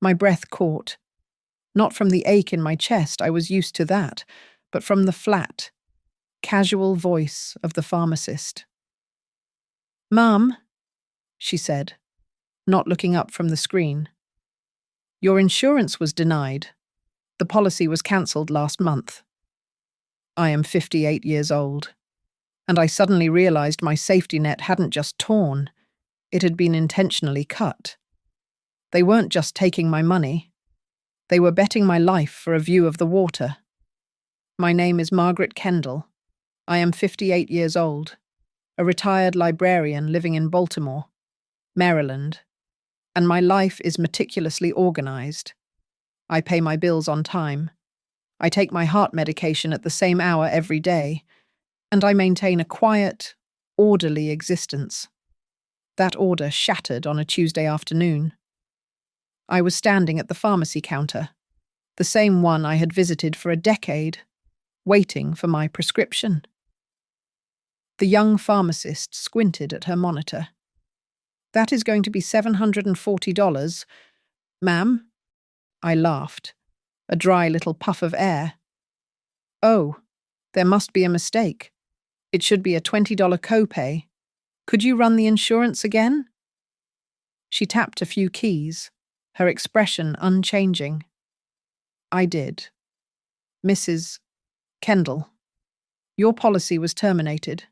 My breath caught, not from the ache in my chest, I was used to that, but from the flat, casual voice of the pharmacist. "Mum," she said, not looking up from the screen. "Your insurance was denied. The policy was cancelled last month." I am 58 years old, and I suddenly realized my safety net hadn't just torn, it had been intentionally cut. They weren't just taking my money, they were betting my life for a view of the water. My name is Margaret Kendall. I am 58 years old, a retired librarian living in Baltimore, Maryland, and my life is meticulously organized. I pay my bills on time. I take my heart medication at the same hour every day, and I maintain a quiet, orderly existence. That order shattered on a Tuesday afternoon. I was standing at the pharmacy counter, the same one I had visited for a decade, waiting for my prescription. The young pharmacist squinted at her monitor. "That is going to be $740, ma'am." I laughed, a dry little puff of air. "Oh, there must be a mistake. It should be a $20 copay. Could you run the insurance again?" She tapped a few keys, her expression unchanging. I did. "Mrs. Kendall, your policy was terminated.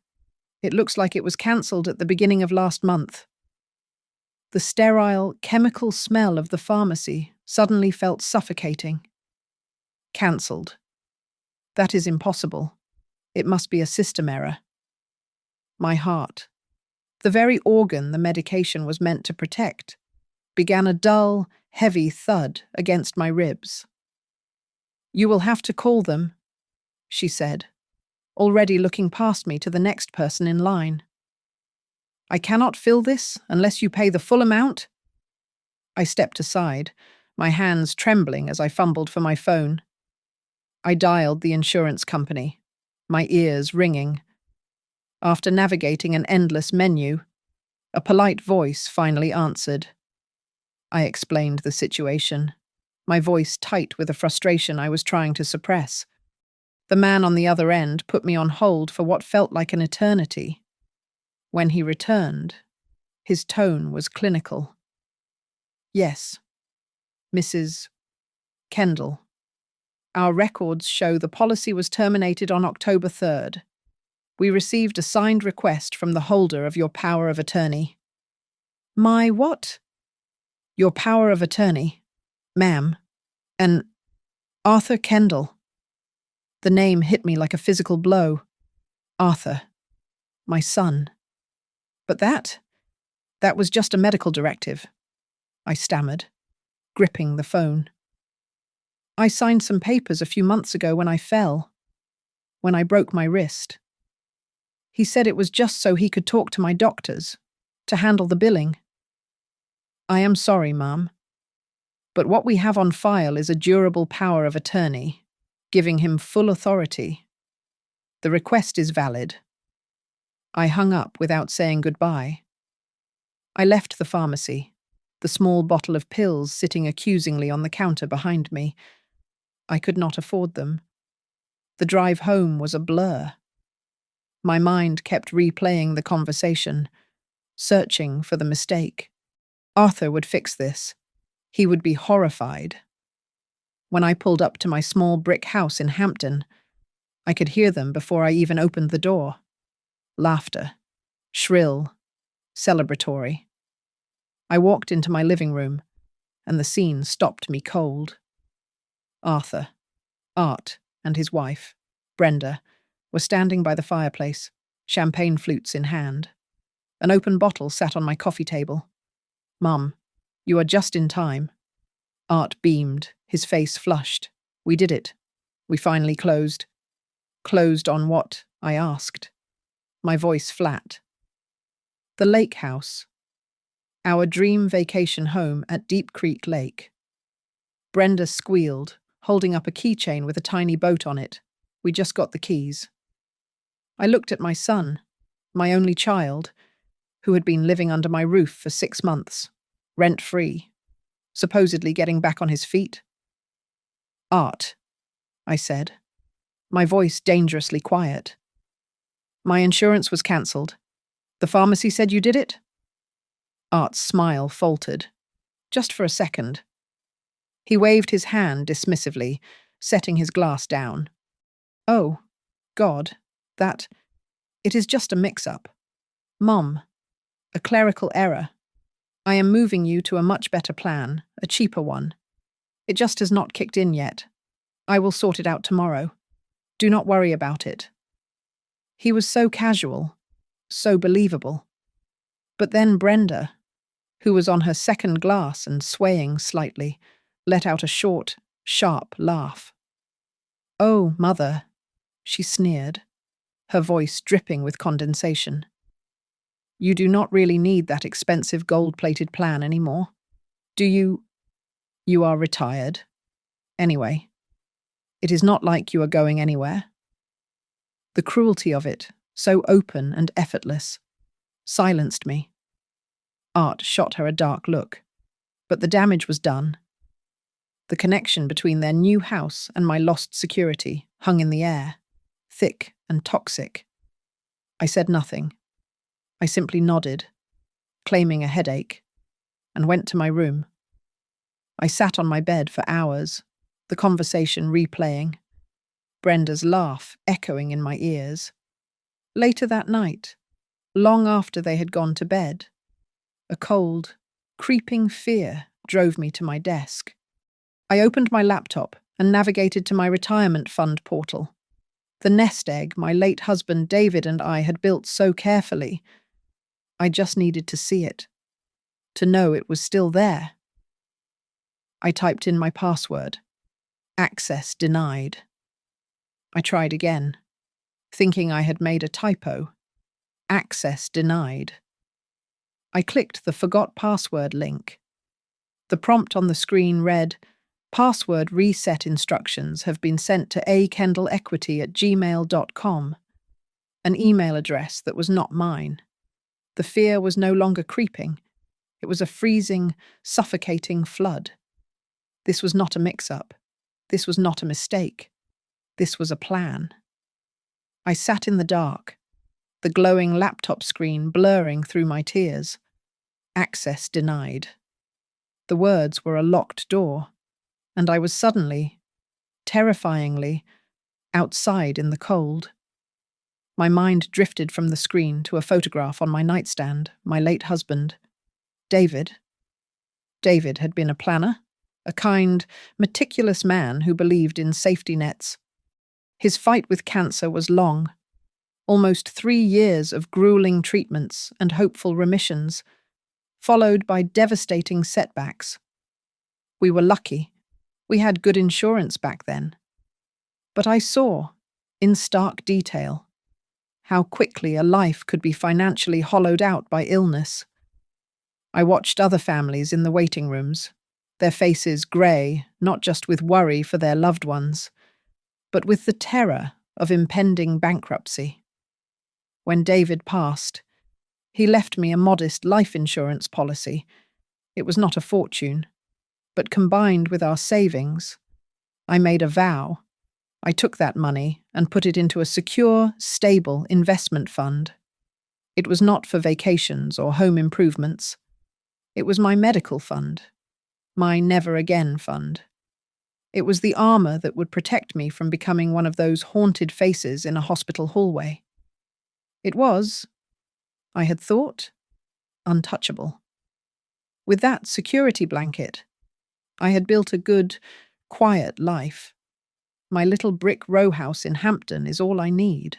It looks like it was cancelled at the beginning of last month." The sterile, chemical smell of the pharmacy suddenly felt suffocating. "Cancelled. That is impossible. It must be a system error." My heart, the very organ the medication was meant to protect, began a dull, heavy thud against my ribs. "You will have to call them," she said, already looking past me to the next person in line. "I cannot fill this unless you pay the full amount." I stepped aside, my hands trembling as I fumbled for my phone. I dialed the insurance company, my ears ringing. After navigating an endless menu, a polite voice finally answered. I explained the situation, my voice tight with a frustration I was trying to suppress. The man on the other end put me on hold for what felt like an eternity. When he returned, his tone was clinical. "Yes, Mrs. Kendall. Our records show the policy was terminated on October 3rd. We received a signed request from the holder of your power of attorney." "My what?" "Your power of attorney, ma'am. An Arthur Kendall." The name hit me like a physical blow. Arthur. My son. "But that was just a medical directive," I stammered, gripping the phone. "I signed some papers a few months ago when I fell, when I broke my wrist. He said it was just so he could talk to my doctors, to handle the billing." "I am sorry, ma'am, but what we have on file is a durable power of attorney, giving him full authority. The request is valid." I hung up without saying goodbye. I left the pharmacy, the small bottle of pills sitting accusingly on the counter behind me. I could not afford them. The drive home was a blur. My mind kept replaying the conversation, searching for the mistake. Arthur would fix this. He would be horrified. When I pulled up to my small brick house in Hampton, I could hear them before I even opened the door. Laughter. Shrill. Celebratory. I walked into my living room, and the scene stopped me cold. Arthur, Art, and his wife, Brenda, were standing by the fireplace, champagne flutes in hand. An open bottle sat on my coffee table. "Mum, you are just in time." Art beamed, his face flushed. "We did it. We finally closed." "Closed on what?" I asked, my voice flat. "The lake house. Our dream vacation home at Deep Creek Lake." Brenda squealed, holding up a keychain with a tiny boat on it. "We just got the keys." I looked at my son, my only child, who had been living under my roof for 6 months, rent-free. supposedly getting back on his feet. Art, I said, my voice dangerously quiet. My insurance was cancelled. The pharmacy said you did it? Art's smile faltered, just for a second. He waved his hand dismissively, setting his glass down. Oh, God, it is just a mix-up. Mom, a clerical error. I am moving you to a much better plan, a cheaper one. It just has not kicked in yet. I will sort it out tomorrow. Do not worry about it. He was so casual, so believable. But then Brenda, who was on her second glass and swaying slightly, let out a short, sharp laugh. Oh, Mother, she sneered, her voice dripping with condensation. You do not really need that expensive gold-plated plan anymore. Do you? You are retired. Anyway, it is not like you are going anywhere. The cruelty of it, so open and effortless, silenced me. Art shot her a dark look, but the damage was done. The connection between their new house and my lost security hung in the air, thick and toxic. I said nothing. I simply nodded, claiming a headache, and went to my room. I sat on my bed for hours, the conversation replaying, Brenda's laugh echoing in my ears. Later that night, long after they had gone to bed, a cold, creeping fear drove me to my desk. I opened my laptop and navigated to my retirement fund portal. The nest egg my late husband David and I had built so carefully. I just needed to see it, to know it was still there. I typed in my password. Access denied. I tried again, thinking I had made a typo. Access denied. I clicked the forgot password link. The prompt on the screen read, "Password reset instructions have been sent to akendallequity@gmail.com," an email address that was not mine. The fear was no longer creeping. It was a freezing, suffocating flood. This was not a mix-up. This was not a mistake. This was a plan. I sat in the dark, the glowing laptop screen blurring through my tears. Access denied. The words were a locked door, and I was suddenly, terrifyingly, outside in the cold. My mind drifted from the screen to a photograph on my nightstand, my late husband, David. David had been a planner, a kind, meticulous man who believed in safety nets. His fight with cancer was long, almost 3 years of grueling treatments and hopeful remissions, followed by devastating setbacks. We were lucky. We had good insurance back then. But I saw, in stark detail, how quickly a life could be financially hollowed out by illness. I watched other families in the waiting rooms, their faces grey, not just with worry for their loved ones, but with the terror of impending bankruptcy. When David passed, he left me a modest life insurance policy. It was not a fortune, but combined with our savings, I made a vow. I took that money and put it into a secure, stable investment fund. It was not for vacations or home improvements. It was my medical fund, my never-again fund. It was the armor that would protect me from becoming one of those haunted faces in a hospital hallway. It was, I had thought, untouchable. With that security blanket, I had built a good, quiet life. My little brick row house in Hampton is all I need.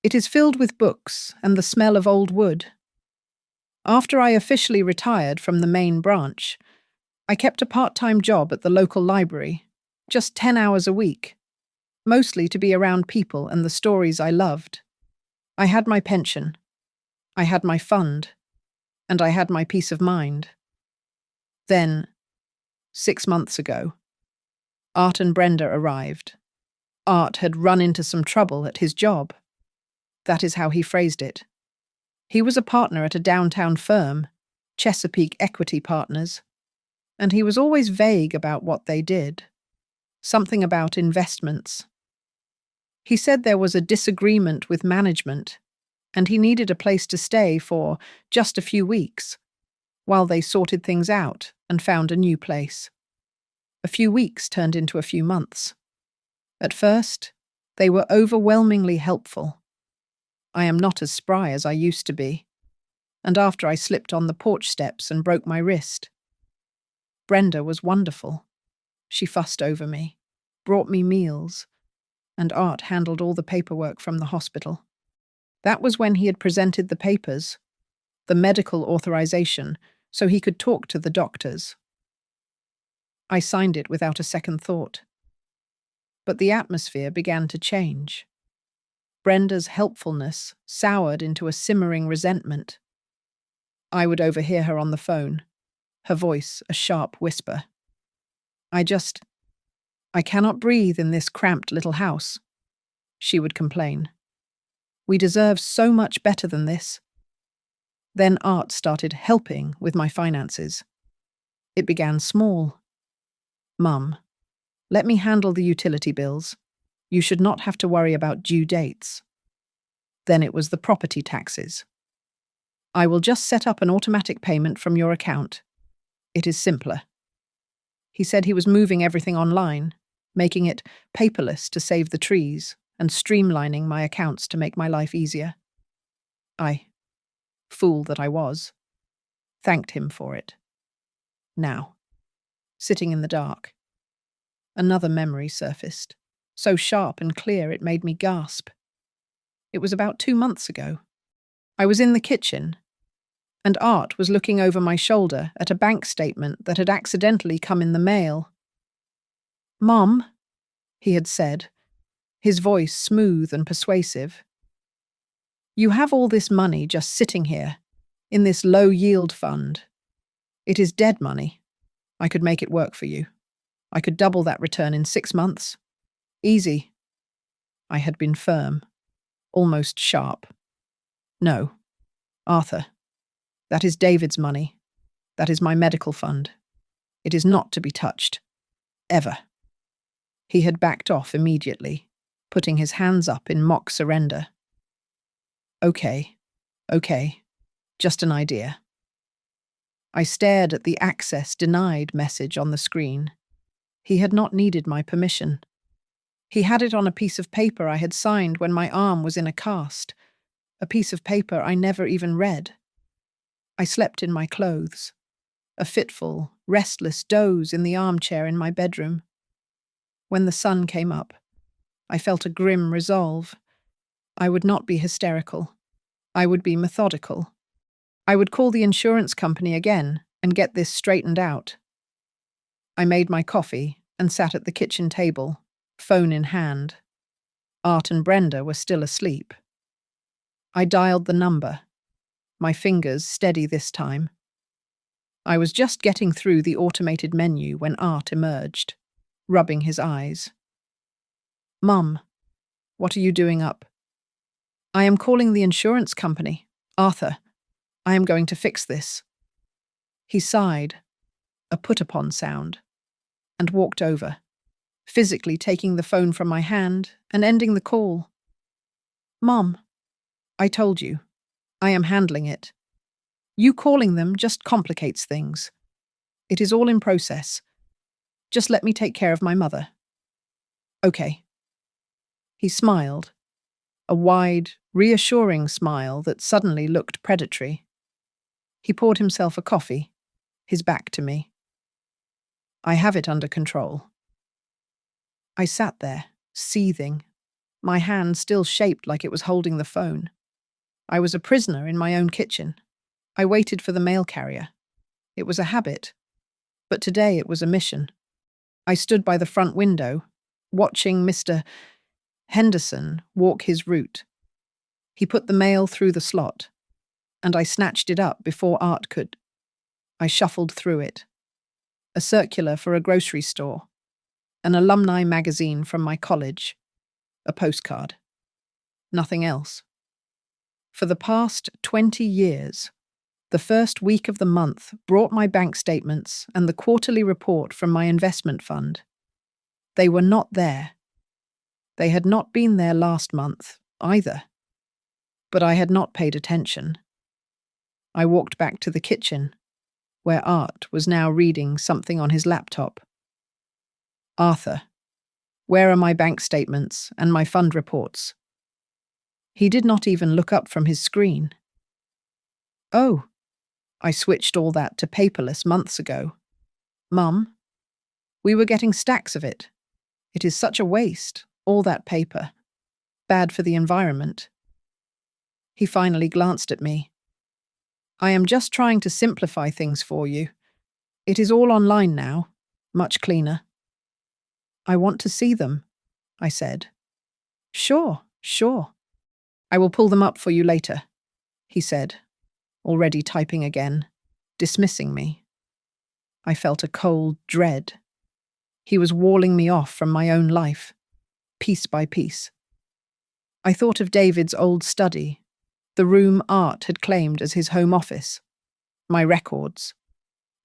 It is filled with books and the smell of old wood. After I officially retired from the main branch, I kept a part-time job at the local library, just 10 hours a week, mostly to be around people and the stories I loved. I had my pension, I had my fund, and I had my peace of mind. Then, 6 months ago, Art and Brenda arrived. Art had run into some trouble at his job. That is how he phrased it. He was a partner at a downtown firm, Chesapeake Equity Partners. and he was always vague about what they did. Something about investments. He said there was a disagreement with management, and he needed a place to stay for just a few weeks, while they sorted things out and found a new place. A few weeks turned into a few months. At first, they were overwhelmingly helpful. I am not as spry as I used to be, and after I slipped on the porch steps and broke my wrist. Brenda was wonderful. She fussed over me, brought me meals, and Art handled all the paperwork from the hospital. That was when he had presented the papers, the medical authorization, so he could talk to the doctors. I signed it without a second thought. But the atmosphere began to change. Brenda's helpfulness soured into a simmering resentment. I would overhear her on the phone, her voice a sharp whisper. I cannot breathe in this cramped little house, she would complain. We deserve so much better than this. Then Art started helping with my finances. It began small. Mum, let me handle the utility bills. You should not have to worry about due dates. Then it was the property taxes. I will just set up an automatic payment from your account. It is simpler. He said he was moving everything online, making it paperless to save the trees, and streamlining my accounts to make my life easier. I, fool that I was, thanked him for it. Now, sitting in the dark, another memory surfaced, so sharp and clear it made me gasp. It was about 2 months ago. I was in the kitchen, and Art was looking over my shoulder at a bank statement that had accidentally come in the mail. "Mom," he had said, his voice smooth and persuasive. "You have all this money just sitting here, in this low-yield fund. It is dead money. I could make it work for you. I could double that return in 6 months. Easy." I had been firm, almost sharp. "No, Arthur. That is David's money. That is my medical fund. It is not to be touched. Ever." He had backed off immediately, putting his hands up in mock surrender. Okay, just an idea." I stared at the access denied message on the screen. He had not needed my permission. He had it on a piece of paper I had signed when my arm was in a cast, a piece of paper I never even read. I slept in my clothes, a fitful, restless doze in the armchair in my bedroom. When the sun came up, I felt a grim resolve. I would not be hysterical. I would be methodical. I would call the insurance company again and get this straightened out. I made my coffee and sat at the kitchen table, phone in hand. Art and Brenda were still asleep. I dialed the number, my fingers steady this time. I was just getting through the automated menu when Art emerged, rubbing his eyes. "Mum, what are you doing up?" "I am calling the insurance company. Arthur, I am going to fix this." He sighed, a put-upon sound, and walked over, physically taking the phone from my hand and ending the call. "Mom, I told you. I am handling it. You calling them just complicates things. It is all in process. Just let me take care of my mother." "Okay." He smiled, a wide, reassuring smile that suddenly looked predatory. He poured himself a coffee, his back to me. "I have it under control." I sat there, seething, my hand still shaped like it was holding the phone. I was a prisoner in my own kitchen. I waited for the mail carrier. It was a habit, but today it was a mission. I stood by the front window, watching Mr. Henderson walk his route. He put the mail through the slot, and I snatched it up before Art could. I shuffled through it. A circular for a grocery store, an alumni magazine from my college, a postcard. Nothing else. For the past 20 years, The first week of the month brought my bank statements and the quarterly report from my investment fund. They were not there. They had not been there last month, either. But I had not paid attention. I walked back to the kitchen, where Art was now reading something on his laptop. "Arthur, where are my bank statements and my fund reports?" He did not even look up from his screen. "Oh, I switched all that to paperless months ago. Mum, we were getting stacks of it. It is such a waste, all that paper. Bad for the environment." He finally glanced at me. "I am just trying to simplify things for you. It is all online now, much cleaner." "I want to see them," I said. Sure. I will pull them up for you later," he said, already typing again, dismissing me. I felt a cold dread. He was walling me off from my own life, piece by piece. I thought of David's old study, the room Art had claimed as his home office. My records,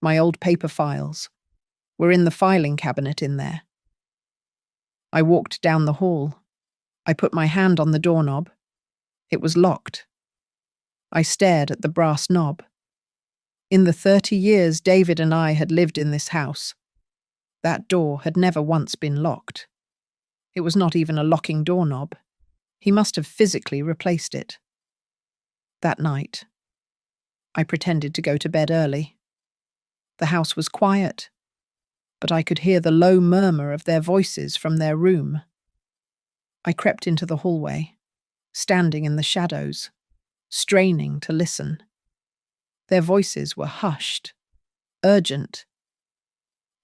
my old paper files, were in the filing cabinet in there. I walked down the hall. I put my hand on the doorknob. It was locked. I stared at the brass knob. In the 30 years David and I had lived in this house, that door had never once been locked. It was not even a locking doorknob. He must have physically replaced it. That night, I pretended to go to bed early. The house was quiet, but I could hear the low murmur of their voices from their room. I crept into the hallway, standing in the shadows, straining to listen. Their voices were hushed, urgent.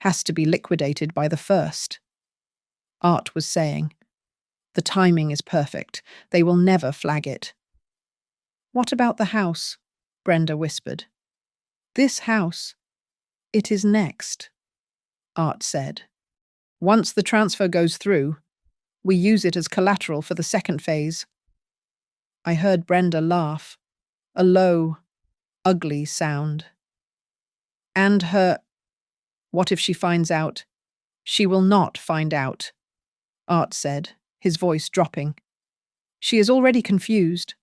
"Has to be liquidated by the 1st. Art was saying. "The timing is perfect. They will never flag it." "What about the house?" Brenda whispered. "This house. It is next," Art said. "Once the transfer goes through, we use it as collateral for the second phase." I heard Brenda laugh, a low, ugly sound. "And her... What if she finds out?" "She will not find out," Art said, his voice dropping. "She is already confused.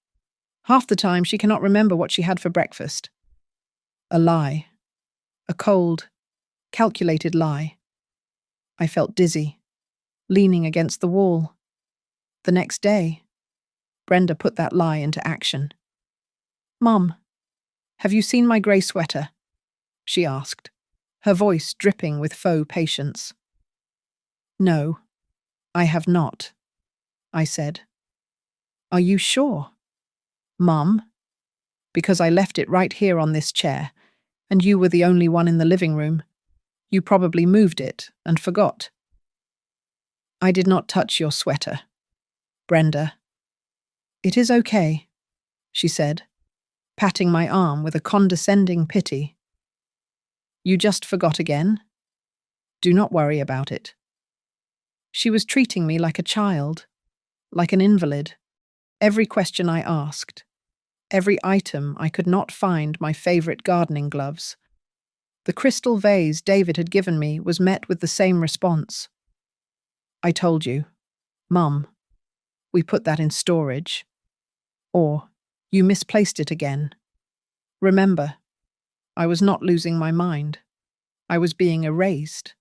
Half the time she cannot remember what she had for breakfast." A lie. A cold, calculated lie. I felt dizzy, leaning against the wall. The next day, Brenda put that lie into action. "Mum, have you seen my grey sweater?" she asked, her voice dripping with faux patience. "No, I have not," I said. "Are you sure?" "Mum, because I left it right here on this chair, and you were the only one in the living room. You probably moved it and forgot." "I did not touch your sweater, Brenda." "It is okay," she said, patting my arm with a condescending pity. "You just forgot again? Do not worry about it." She was treating me like a child, like an invalid. Every question I asked, every item I could not find my favorite gardening gloves. The crystal vase David had given me was met with the same response. "I told you, Mum, we put that in storage." Or, "You misplaced it again." Remember, I was not losing my mind. I was being erased.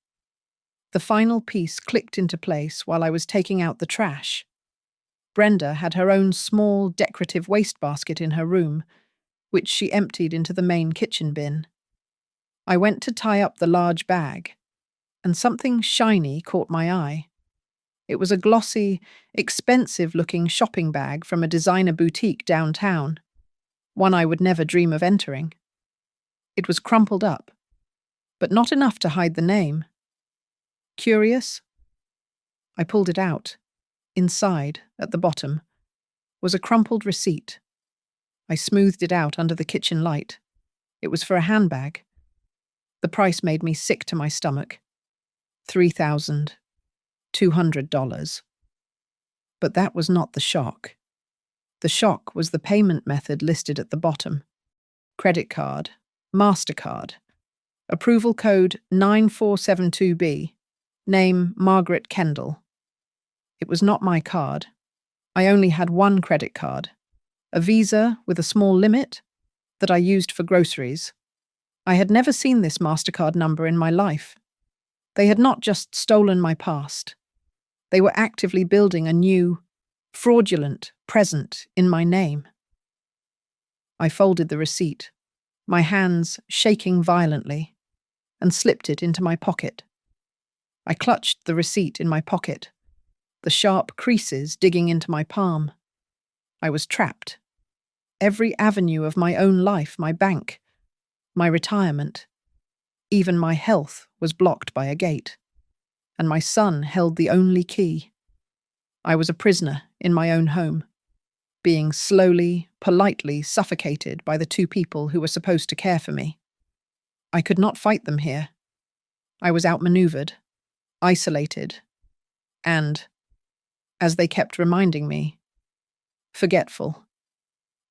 The final piece clicked into place while I was taking out the trash. Brenda had her own small, decorative wastebasket in her room, which she emptied into the main kitchen bin. I went to tie up the large bag, and something shiny caught my eye. It was a glossy, expensive-looking shopping bag from a designer boutique downtown, one I would never dream of entering. It was crumpled up, but not enough to hide the name. Curious? I pulled it out. Inside, at the bottom, was a crumpled receipt. I smoothed it out under the kitchen light. It was for a handbag. The price made me sick to my stomach. $3,200. But that was not the shock. The shock was the payment method listed at the bottom. credit card, MasterCard, approval code 9472B, name Margaret Kendall. It was not my card. I only had one credit card, a Visa with a small limit that I used for groceries. I had never seen this MasterCard number in my life. They had not just stolen my past. They were actively building a new, fraudulent present in my name. I folded the receipt, my hands shaking violently, and slipped it into my pocket. I clutched the receipt in my pocket, the sharp creases digging into my palm. I was trapped. Every avenue of my own life, my bank, my retirement, even my health was blocked by a gate, and my son held the only key. I was a prisoner in my own home, being slowly, politely suffocated by the two people who were supposed to care for me. I could not fight them here. I was outmaneuvered, isolated, and, as they kept reminding me, forgetful.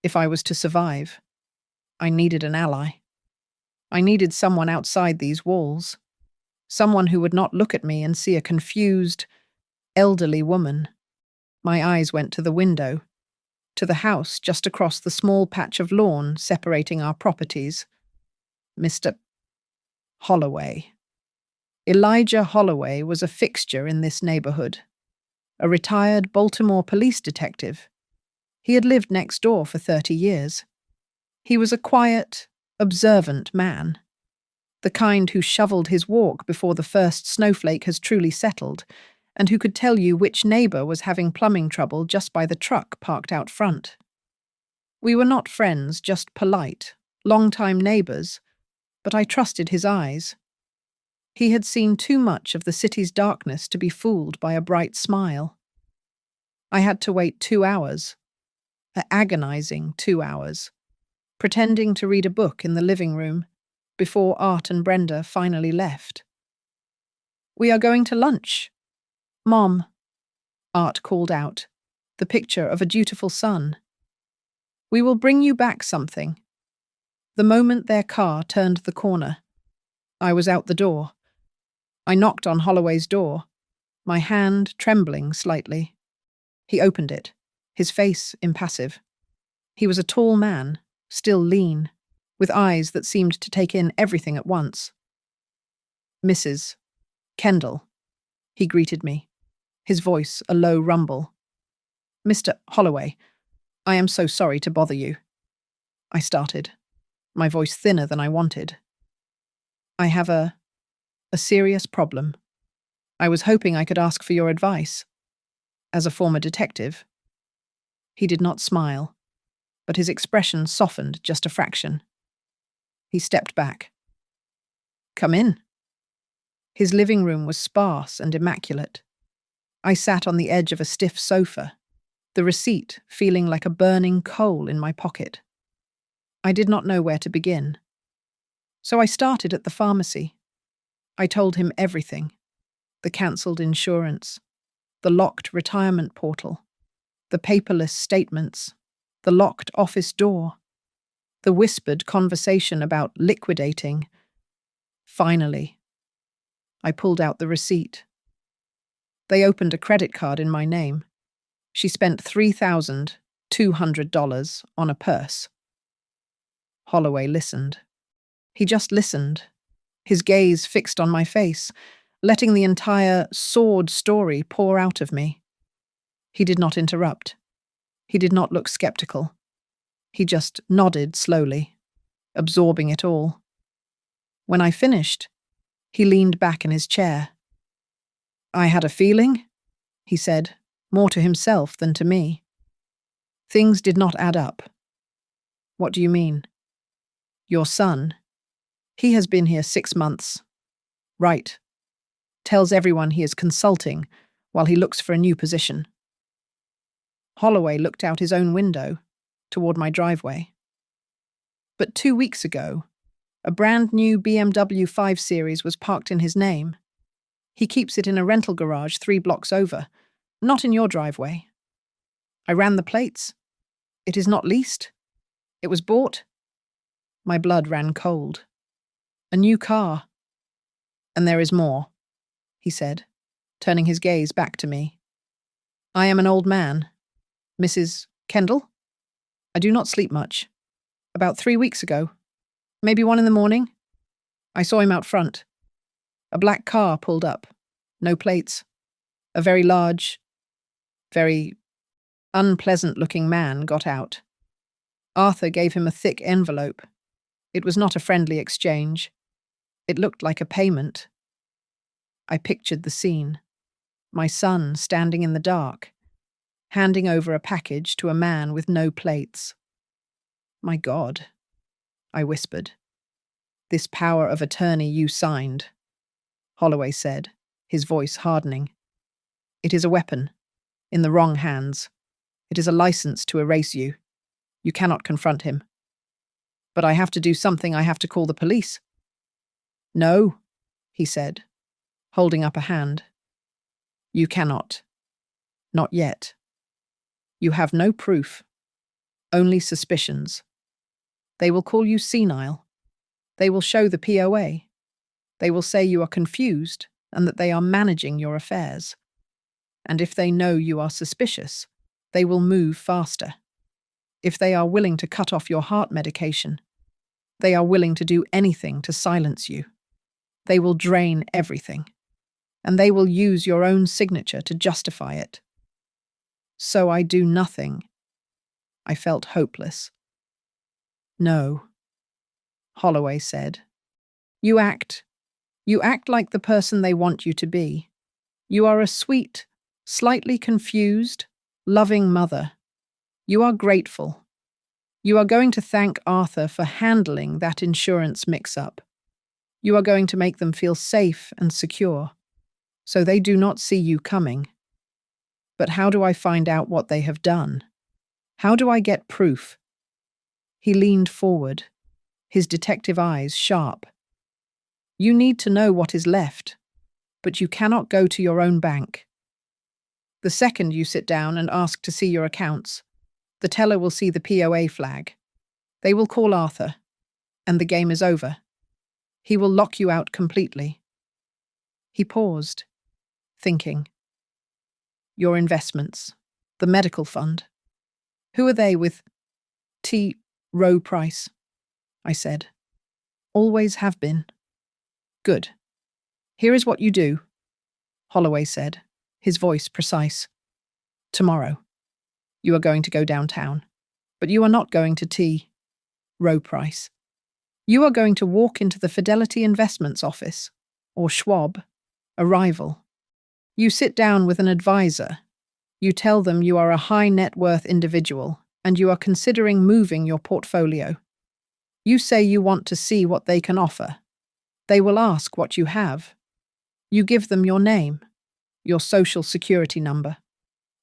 If I was to survive, I needed an ally. I needed someone outside these walls, someone who would not look at me and see a confused, elderly woman. My eyes went to the window, to the house just across the small patch of lawn separating our properties. Mr. Holloway. Elijah Holloway was a fixture in this neighborhood, a retired Baltimore police detective. He had lived next door for 30 years. He was a quiet, observant man, the kind who shoveled his walk before the first snowflake has truly settled, and who could tell you which neighbor was having plumbing trouble just by the truck parked out front. We were not friends, just polite, long-time neighbors, but I trusted his eyes. He had seen too much of the city's darkness to be fooled by a bright smile. I had to wait 2 hours, an agonizing 2 hours, pretending to read a book in the living room before Art and Brenda finally left. "We are going to lunch, Mom," Art called out, the picture of a dutiful son. "We will bring you back something." The moment their car turned the corner, I was out the door. I knocked on Holloway's door, my hand trembling slightly. He opened it, his face impassive. He was a tall man, still lean, with eyes that seemed to take in everything at once. "Mrs. Kendall," he greeted me, his voice a low rumble. "Mr. Holloway, I am so sorry to bother you." I started, my voice thinner than I wanted. "I have a serious problem. I was hoping I could ask for your advice. As a former detective." He did not smile, but his expression softened just a fraction. He stepped back. "Come in." His living room was sparse and immaculate. I sat on the edge of a stiff sofa, the receipt feeling like a burning coal in my pocket. I did not know where to begin. So I started at the pharmacy. I told him everything: the cancelled insurance, the locked retirement portal, the paperless statements, the locked office door, the whispered conversation about liquidating. Finally, I pulled out the receipt. They opened a credit card in my name. She spent $3,200 on a purse. Holloway listened. He just listened, his gaze fixed on my face, letting the entire sordid story pour out of me. He did not interrupt. He did not look skeptical. He just nodded slowly, absorbing it all. When I finished, he leaned back in his chair. "I had a feeling," he said, more to himself than to me. "Things did not add up." "What do you mean?" "Your son. He has been here 6 months. Right. Tells everyone he is consulting while he looks for a new position." Holloway looked out his own window, toward my driveway. "But 2 weeks ago, a brand new BMW 5 Series was parked in his name. He keeps it in a rental garage 3 blocks over, not in your driveway. I ran the plates. It is not leased. It was bought." My blood ran cold. A new car. And there is more, he said, turning his gaze back to me. I am an old man. Mrs. Kendall? I do not sleep much. About 3 weeks ago. Maybe 1 in the morning. I saw him out front. A black car pulled up. No plates. A very large, very unpleasant-looking man got out. Arthur gave him a thick envelope. It was not a friendly exchange. It looked like a payment. I pictured the scene. My son standing in the dark, handing over a package to a man with no plates. My God, I whispered. This power of attorney you signed, Holloway said, his voice hardening. It is a weapon, in the wrong hands. It is a license to erase you. You cannot confront him. But I have to do something. I have to call the police. No, he said, holding up a hand. You cannot. Not yet. You have no proof. Only suspicions. They will call you senile. They will show the POA. They will say you are confused and that they are managing your affairs. And if they know you are suspicious, they will move faster. If they are willing to cut off your heart medication, they are willing to do anything to silence you. They will drain everything, and they will use your own signature to justify it. So I do nothing. I felt hopeless. No, Holloway said. You act like the person they want you to be. You are a sweet, slightly confused, loving mother. You are grateful. You are going to thank Arthur for handling that insurance mix-up. You are going to make them feel safe and secure, so they do not see you coming. But how do I find out what they have done? How do I get proof? He leaned forward, his detective eyes sharp. You need to know what is left, but you cannot go to your own bank. The second you sit down and ask to see your accounts, the teller will see the POA flag. They will call Arthur, and the game is over. He will lock you out completely. He paused, thinking. Your investments, the medical fund. Who are they with T. Rowe Price? I said. Always have been. Good. Here is what you do, Holloway said, his voice precise. Tomorrow, you are going to go downtown, but you are not going to T. Rowe Price. You are going to walk into the Fidelity Investments office, or Schwab, a rival. You sit down with an advisor. You tell them you are a high net worth individual and you are considering moving your portfolio. You say you want to see what they can offer. They will ask what you have. You give them your name, your social security number.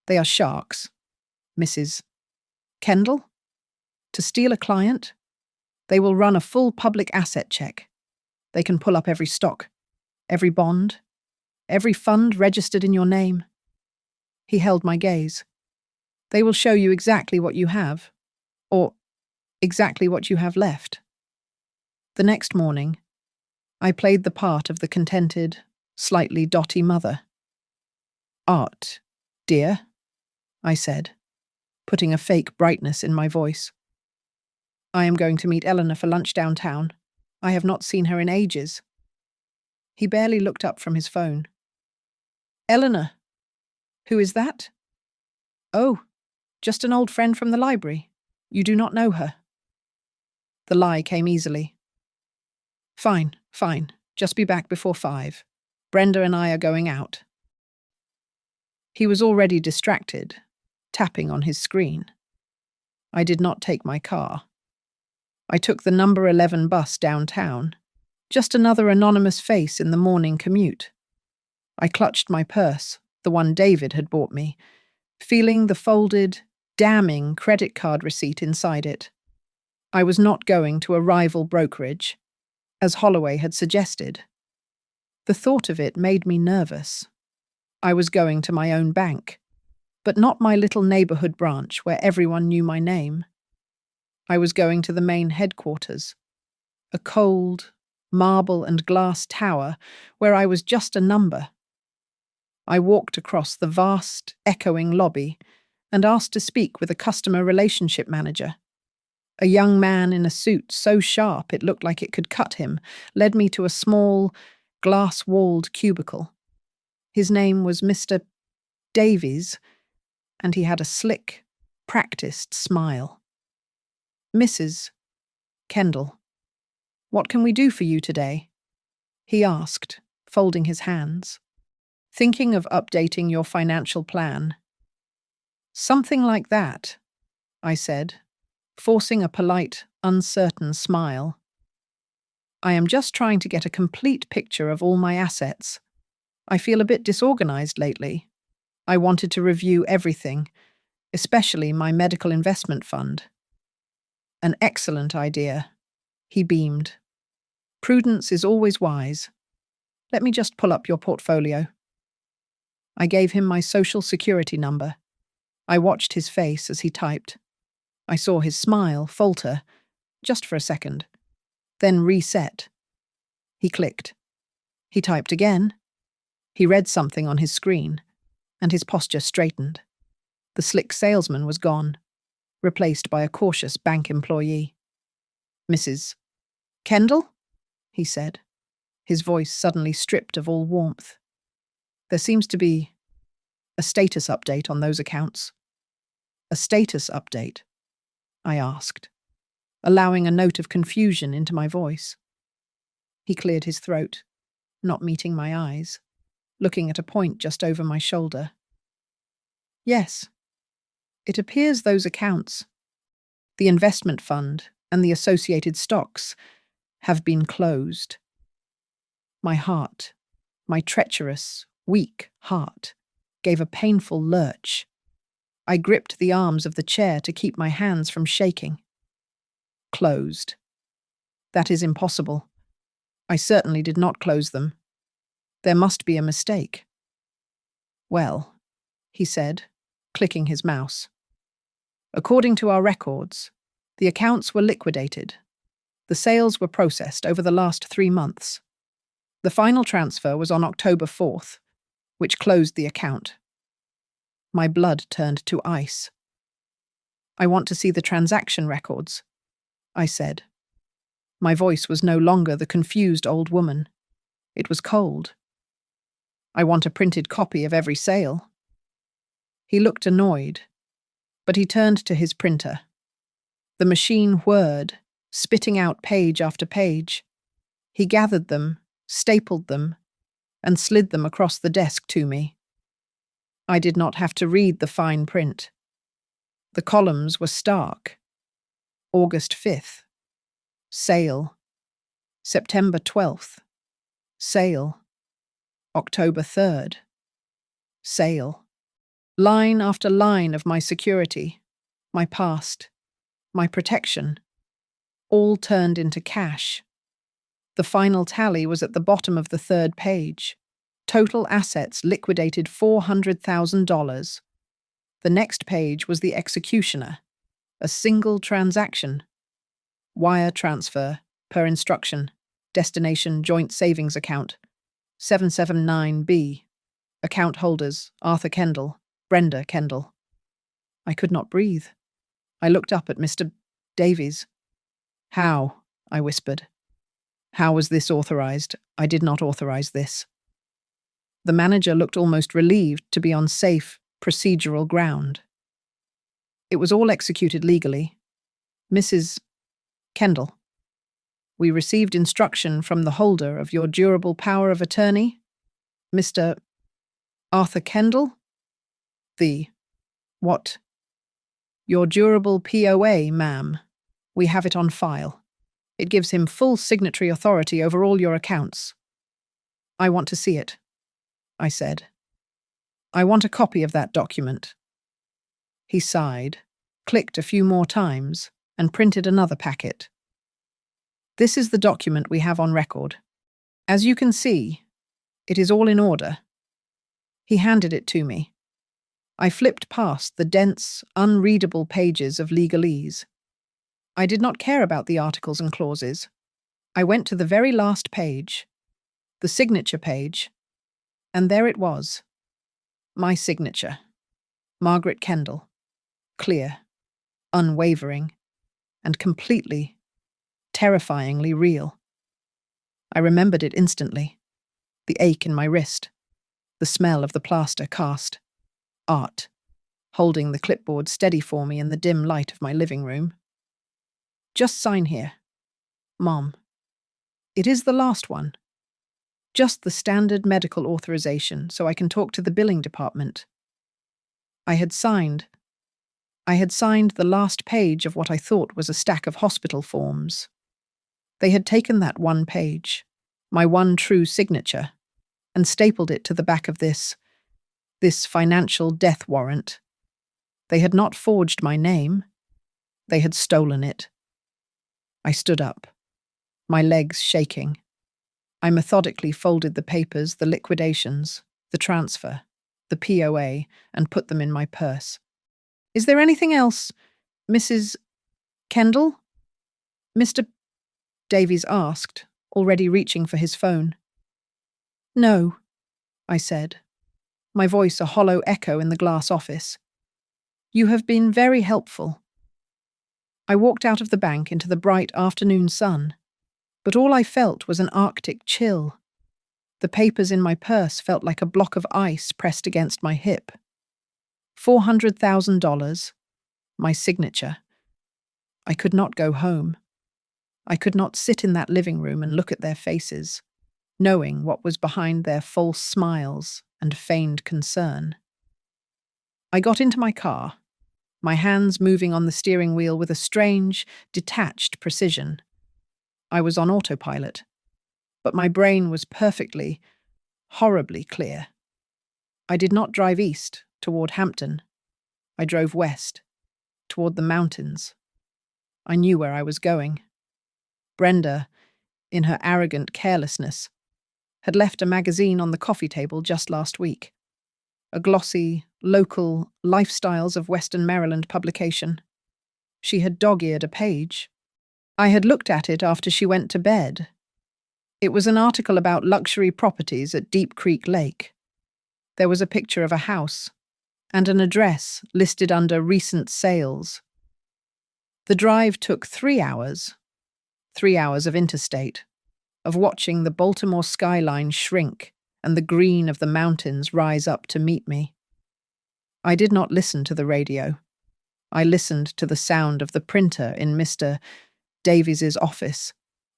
They are sharks. Mrs. Kendall? To steal a client? They will run a full public asset check. They can pull up every stock, every bond, every fund registered in your name. He held my gaze. They will show you exactly what you have, or exactly what you have left. The next morning, I played the part of the contented, slightly dotty mother. Art, dear, I said, putting a fake brightness in my voice. I am going to meet Eleanor for lunch downtown. I have not seen her in ages. He barely looked up from his phone. Eleanor? Who is that? Oh, just an old friend from the library. You do not know her. The lie came easily. Fine. Just be back before 5. Brenda and I are going out. He was already distracted, tapping on his screen. I did not take my car. I took the number 11 bus downtown, just another anonymous face in the morning commute. I clutched my purse, the one David had bought me, feeling the folded, damning credit card receipt inside it. I was not going to a rival brokerage, as Holloway had suggested. The thought of it made me nervous. I was going to my own bank, but not my little neighborhood branch where everyone knew my name. I was going to the main headquarters, a cold, marble and glass tower where I was just a number. I walked across the vast, echoing lobby and asked to speak with a customer relationship manager. A young man in a suit so sharp it looked like it could cut him led me to a small, glass-walled cubicle. His name was Mr. Davies, and he had a slick, practiced smile. "Mrs. Kendall, what can we do for you today?" he asked, folding his hands. "Thinking of updating your financial plan?" "Something like that," I said, forcing a polite, uncertain smile. "I am just trying to get a complete picture of all my assets. I feel a bit disorganized lately. I wanted to review everything, especially my medical investment fund." "An excellent idea," he beamed. "Prudence is always wise. Let me just pull up your portfolio." I gave him my social security number. I watched his face as he typed. I saw his smile falter, just for a second, then reset. He clicked. He typed again. He read something on his screen, and his posture straightened. The slick salesman was gone, replaced by a cautious bank employee. "Mrs. Kendall?" he said, his voice suddenly stripped of all warmth. "There seems to be a status update on those accounts." "A status update?" I asked, allowing a note of confusion into my voice. He cleared his throat, not meeting my eyes, looking at a point just over my shoulder. "Yes, it appears those accounts, the investment fund and the associated stocks, have been closed." My heart, my treacherous, weak heart, gave a painful lurch. I gripped the arms of the chair to keep my hands from shaking. "Closed. That is impossible. I certainly did not close them. There must be a mistake." "Well," he said, clicking his mouse. "According to our records, the accounts were liquidated. The sales were processed over the last 3 months. The final transfer was on October 4th, which closed the account." My blood turned to ice. "I want to see the transaction records," I said. My voice was no longer the confused old woman. It was cold. "I want a printed copy of every sale." He looked annoyed, but he turned to his printer. The machine whirred, spitting out page after page. He gathered them, stapled them, and slid them across the desk to me. I did not have to read the fine print. The columns were stark. August 5th. Sale. September 12th. Sale. October 3rd. Sale. Line after line of my security, my past, my protection, all turned into cash. The final tally was at the bottom of the 3rd page. Total assets liquidated $400,000. The next page was the executioner. A single transaction. Wire transfer, per instruction. Destination joint savings account. 779B. Account holders, Arthur Kendall, Brenda Kendall. I could not breathe. I looked up at Mr. Davies. "How?" I whispered. "How was this authorized? I did not authorize this." The manager looked almost relieved to be on safe, procedural ground. "It was all executed legally. Mrs. Kendall, we received instruction from the holder of your durable power of attorney, Mr. Arthur Kendall? What? Your durable POA, ma'am. We have it on file. It gives him full signatory authority over all your accounts." "I want to see it," I said. "I want a copy of that document." He sighed, clicked a few more times, and printed another packet. "This is the document we have on record. As you can see, it is all in order." He handed it to me. I flipped past the dense, unreadable pages of legalese. I did not care about the articles and clauses. I went to the very last page, the signature page, and there it was. My signature. Margaret Kendall. Clear, unwavering, and completely, terrifyingly real. I remembered it instantly. The ache in my wrist, the smell of the plaster cast, art, holding the clipboard steady for me in the dim light of my living room. Just sign here. Mom. It is the last one. Just the standard medical authorization so I can talk to the billing department. I had signed the last page of what I thought was a stack of hospital forms. They had taken that one page, my one true signature, and stapled it to the back of this financial death warrant. They had not forged my name. They had stolen it. I stood up, my legs shaking. I methodically folded the papers, the liquidations, the transfer, the POA, and put them in my purse. Is there anything else, Mrs. Kendall? Mr. Davies asked, already reaching for his phone. No, I said, my voice a hollow echo in the glass office. You have been very helpful. I walked out of the bank into the bright afternoon sun, but all I felt was an Arctic chill. The papers in my purse felt like a block of ice pressed against my hip. $400,000, my signature. I could not go home. I could not sit in that living room and look at their faces, knowing what was behind their false smiles and feigned concern. I got into my car, my hands moving on the steering wheel with a strange, detached precision. I was on autopilot, but my brain was perfectly, horribly clear. I did not drive east, toward Hampton. I drove west, toward the mountains. I knew where I was going. Brenda, in her arrogant carelessness, had left a magazine on the coffee table just last week. A glossy, local Lifestyles of Western Maryland publication. She had dog-eared a page. I had looked at it after she went to bed. It was an article about luxury properties at Deep Creek Lake. There was a picture of a house and an address listed under recent sales. The drive took 3 hours. 3 hours of interstate, of watching the Baltimore skyline shrink and the green of the mountains rise up to meet me. I did not listen to the radio. I listened to the sound of the printer in Mr. Davies's office,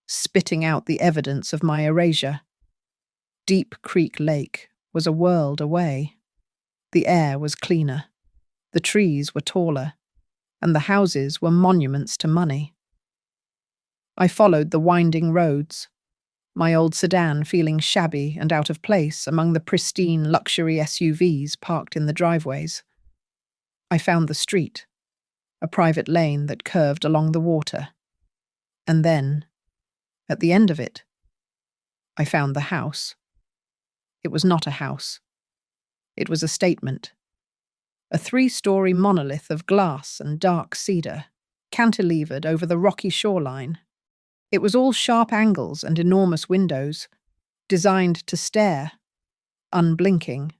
spitting out the evidence of my erasure. Deep Creek Lake was a world away. The air was cleaner. The trees were taller, and the houses were monuments to money. I followed the winding roads, my old sedan feeling shabby and out of place among the pristine luxury SUVs parked in the driveways. I found the street, a private lane that curved along the water. And then, at the end of it, I found the house. It was not a house. It was a statement. A 3-story monolith of glass and dark cedar, cantilevered over the rocky shoreline. It was all sharp angles and enormous windows, designed to stare, unblinking,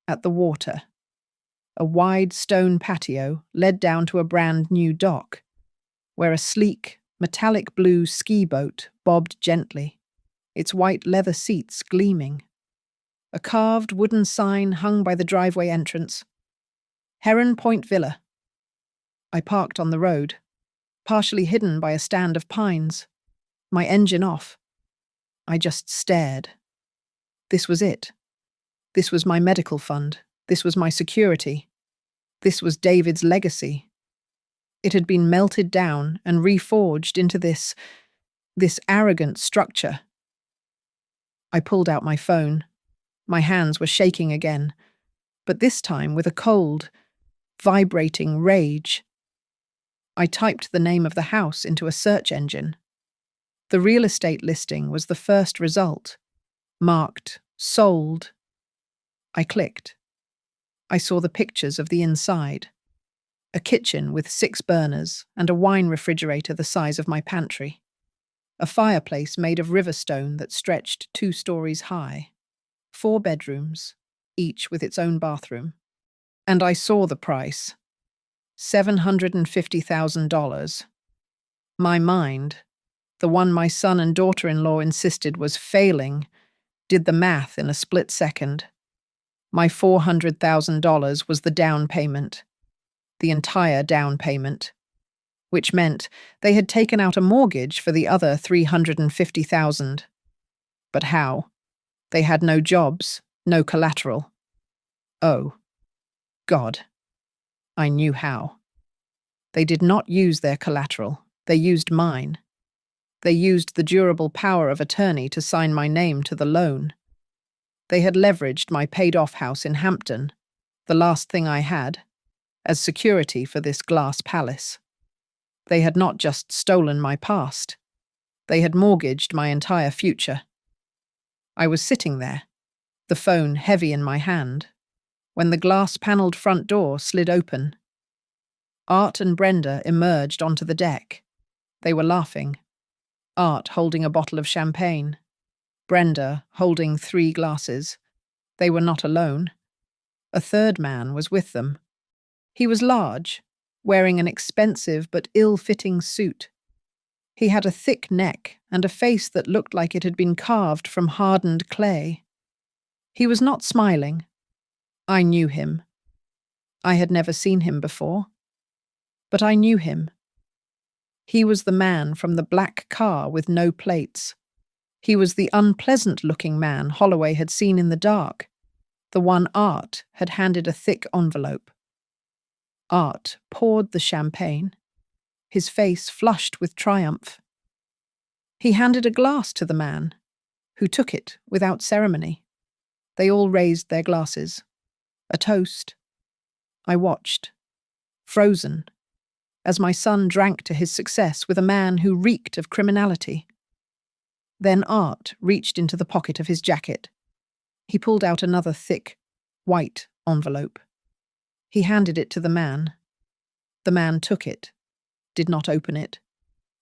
at the water. A wide stone patio led down to a brand new dock, where a sleek, metallic blue ski boat bobbed gently, its white leather seats gleaming. A carved wooden sign hung by the driveway entrance. Heron Point Villa. I parked on the road, partially hidden by a stand of pines, my engine off. I just stared. This was it. This was my medical fund. This was my security. This was David's legacy. It had been melted down and reforged into this arrogant structure. I pulled out my phone. My hands were shaking again, but this time with a cold, vibrating rage. I typed the name of the house into a search engine. The real estate listing was the first result, marked sold. I clicked. I saw the pictures of the inside. A kitchen with 6 burners and a wine refrigerator the size of my pantry. a fireplace made of river stone that stretched 2 stories high, 4 bedrooms, each with its own bathroom. And I saw the price, $750,000. My mind, the one my son and daughter-in-law insisted was failing, did the math in a split second. My $400,000 was the down payment, the entire down payment, which meant they had taken out a mortgage for the other $350,000. But how? They had no jobs, no collateral. Oh, God. I knew how. They did not use their collateral. They used mine. They used the durable power of attorney to sign my name to the loan. They had leveraged my paid-off house in Hampton, the last thing I had, as security for this glass palace. They had not just stolen my past. They had mortgaged my entire future. I was sitting there, the phone heavy in my hand, when the glass-panelled front door slid open. Art and Brenda emerged onto the deck. They were laughing. Art holding a bottle of champagne. Brenda holding 3 glasses. They were not alone. A third man was with them. He was large, wearing an expensive but ill-fitting suit. He had a thick neck and a face that looked like it had been carved from hardened clay. He was not smiling. I knew him. I had never seen him before. But I knew him. He was the man from the black car with no plates. He was the unpleasant-looking man Holloway had seen in the dark, the one Art had handed a thick envelope. Art poured the champagne, his face flushed with triumph. He handed a glass to the man, who took it without ceremony. They all raised their glasses. A toast. I watched, frozen, as my son drank to his success with a man who reeked of criminality. Then Art reached into the pocket of his jacket. He pulled out another thick, white envelope. He handed it to the man. The man took it, did not open it,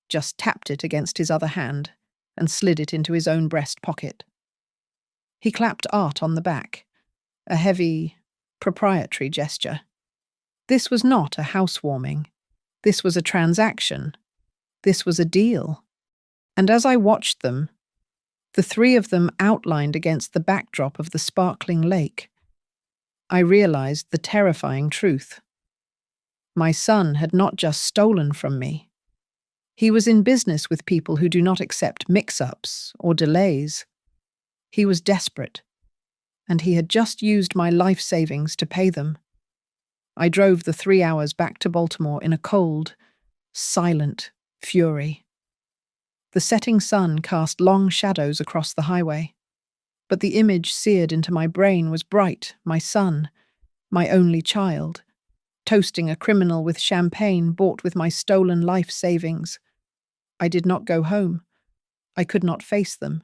just tapped it against his other hand and slid it into his own breast pocket. He clapped Art on the back, a heavy, proprietary gesture. This was not a housewarming. This was a transaction. This was a deal. And as I watched them, the 3 of them outlined against the backdrop of the sparkling lake, I realized the terrifying truth. My son had not just stolen from me. He was in business with people who do not accept mix-ups or delays. He was desperate, and he had just used my life savings to pay them. I drove the 3 hours back to Baltimore in a cold, silent fury. The setting sun cast long shadows across the highway, but the image seared into my brain was bright, my son, my only child, toasting a criminal with champagne bought with my stolen life savings. I did not go home. I could not face them.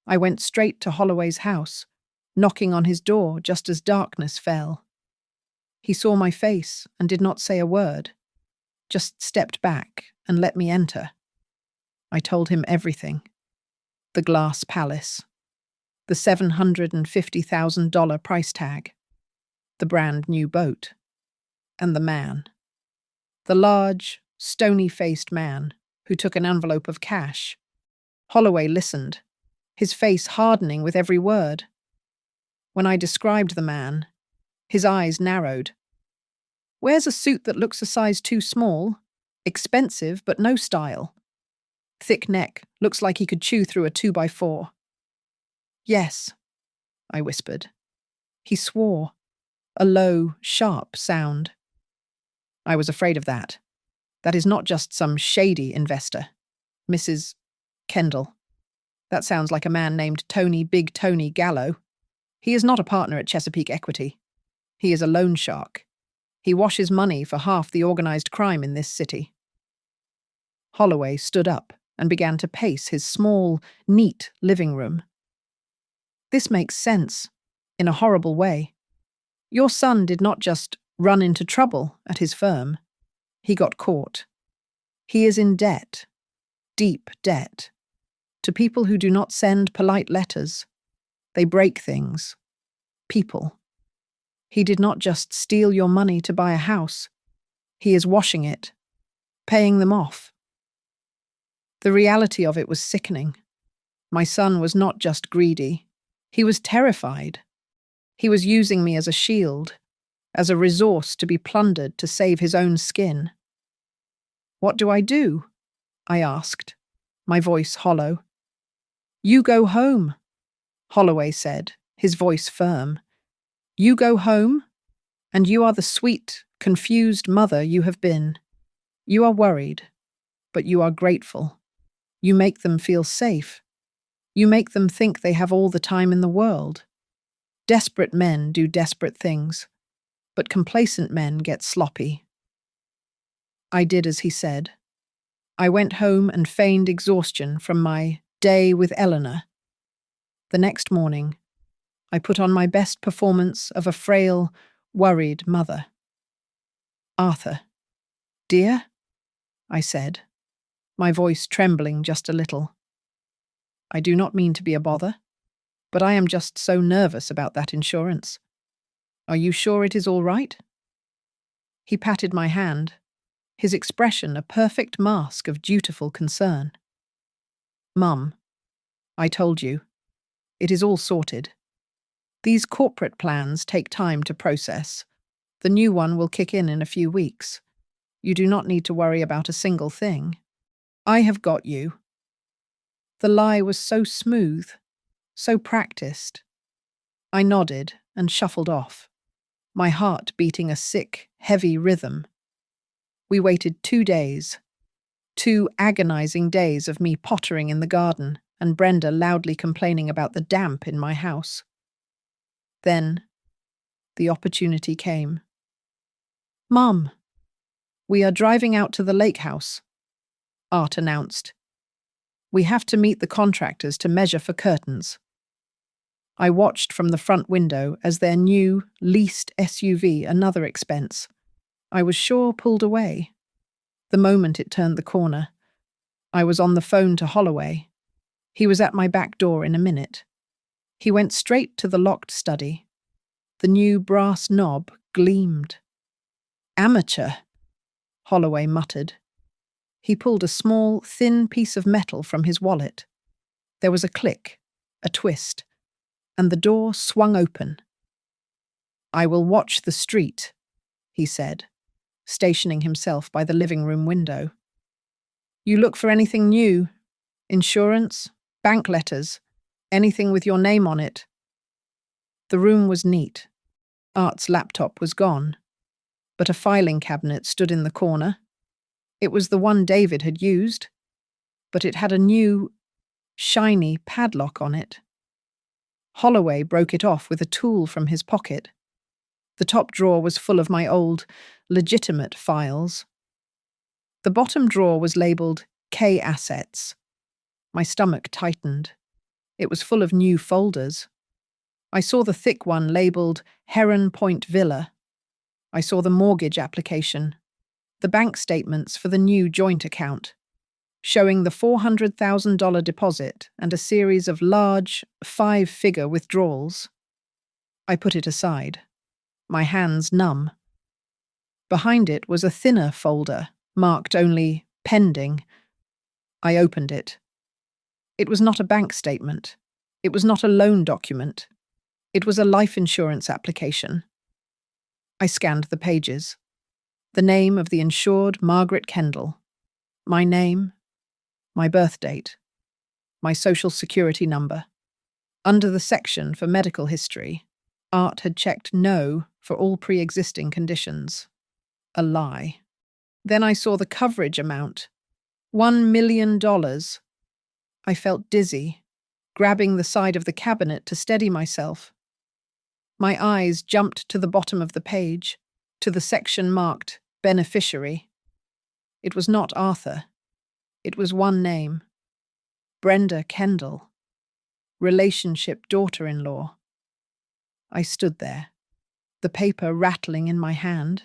I went straight to Holloway's house, knocking on his door just as darkness fell. He saw my face and did not say a word, just stepped back and let me enter. I told him everything. The glass palace. The $750,000 price tag. The brand new boat. And the man. The large, stony-faced man who took an envelope of cash. Holloway listened, his face hardening with every word. When I described the man, his eyes narrowed. Wears a suit that looks a size too small. Expensive, but no style. Thick neck, looks like he could chew through a 2x4. Yes, I whispered. He swore, a low, sharp sound. I was afraid of that. That is not just some shady investor. Mrs. Kendall. That sounds like a man named Big Tony Gallo. He is not a partner at Chesapeake Equity. He is a loan shark. He washes money for half the organized crime in this city. Holloway stood up and began to pace his small, neat living room. This makes sense, in a horrible way. Your son did not just run into trouble at his firm. He got caught. He is in debt. deep debt. To people who do not send polite letters. They break things. People. He did not just steal your money to buy a house. He is washing it, paying them off. The reality of it was sickening. My son was not just greedy. He was terrified. He was using me as a shield, as a resource to be plundered to save his own skin. What do? I asked, my voice hollow. You go home, Holloway said, his voice firm. You go home, and you are the sweet, confused mother you have been. You are worried, but you are grateful. You make them feel safe. You make them think they have all the time in the world. Desperate men do desperate things, but complacent men get sloppy. I did as he said. I went home and feigned exhaustion from my day with Eleanor. The next morning, I put on my best performance of a frail, worried mother. Arthur, dear, I said, my voice trembling just a little. I do not mean to be a bother, but I am just so nervous about that insurance. Are you sure it is all right? He patted my hand, his expression a perfect mask of dutiful concern. Mum, I told you, it is all sorted. These corporate plans take time to process. The new one will kick in a few weeks. You do not need to worry about a single thing. I have got you. The lie was so smooth, so practiced. I nodded and shuffled off, my heart beating a sick, heavy rhythm. We waited 2 days, 2 agonizing days of me pottering in the garden and Brenda loudly complaining about the damp in my house. Then, the opportunity came. Mum, we are driving out to the lake house, Art announced. We have to meet the contractors to measure for curtains. I watched from the front window as their new, leased SUV, another expense, I was sure pulled away. The moment it turned the corner, I was on the phone to Holloway. He was at my back door in a minute. He went straight to the locked study. The new brass knob gleamed. Amateur, Holloway muttered. He pulled a small, thin piece of metal from his wallet. There was a click, a twist, and the door swung open. I will watch the street, he said, stationing himself by the living room window. You look for anything new? Insurance? Bank letters? Anything with your name on it? The room was neat. Art's laptop was gone, but a filing cabinet stood in the corner. It was the one David had used, but it had a new, shiny padlock on it. Holloway broke it off with a tool from his pocket. The top drawer was full of my old, legitimate files. The bottom drawer was labelled K Assets. My stomach tightened. It was full of new folders. I saw the thick one labelled Heron Point Villa. I saw the mortgage application, the bank statements for the new joint account, showing the $400,000 deposit and a series of large, 5-figure withdrawals. I put it aside, my hands numb. Behind it was a thinner folder, marked only pending. I opened it. It was not a bank statement. It was not a loan document. It was a life insurance application. I scanned the pages. The name of the insured Margaret Kendall. My name, my birth date, my social security number. Under the section for medical history, Art had checked no for all pre-existing conditions. A lie. Then I saw the coverage amount. $1 million. I felt dizzy, grabbing the side of the cabinet to steady myself. My eyes jumped to the bottom of the page, to the section marked Beneficiary. It was not Arthur. It was one name. Brenda Kendall. Relationship daughter-in-law. I stood there, the paper rattling in my hand.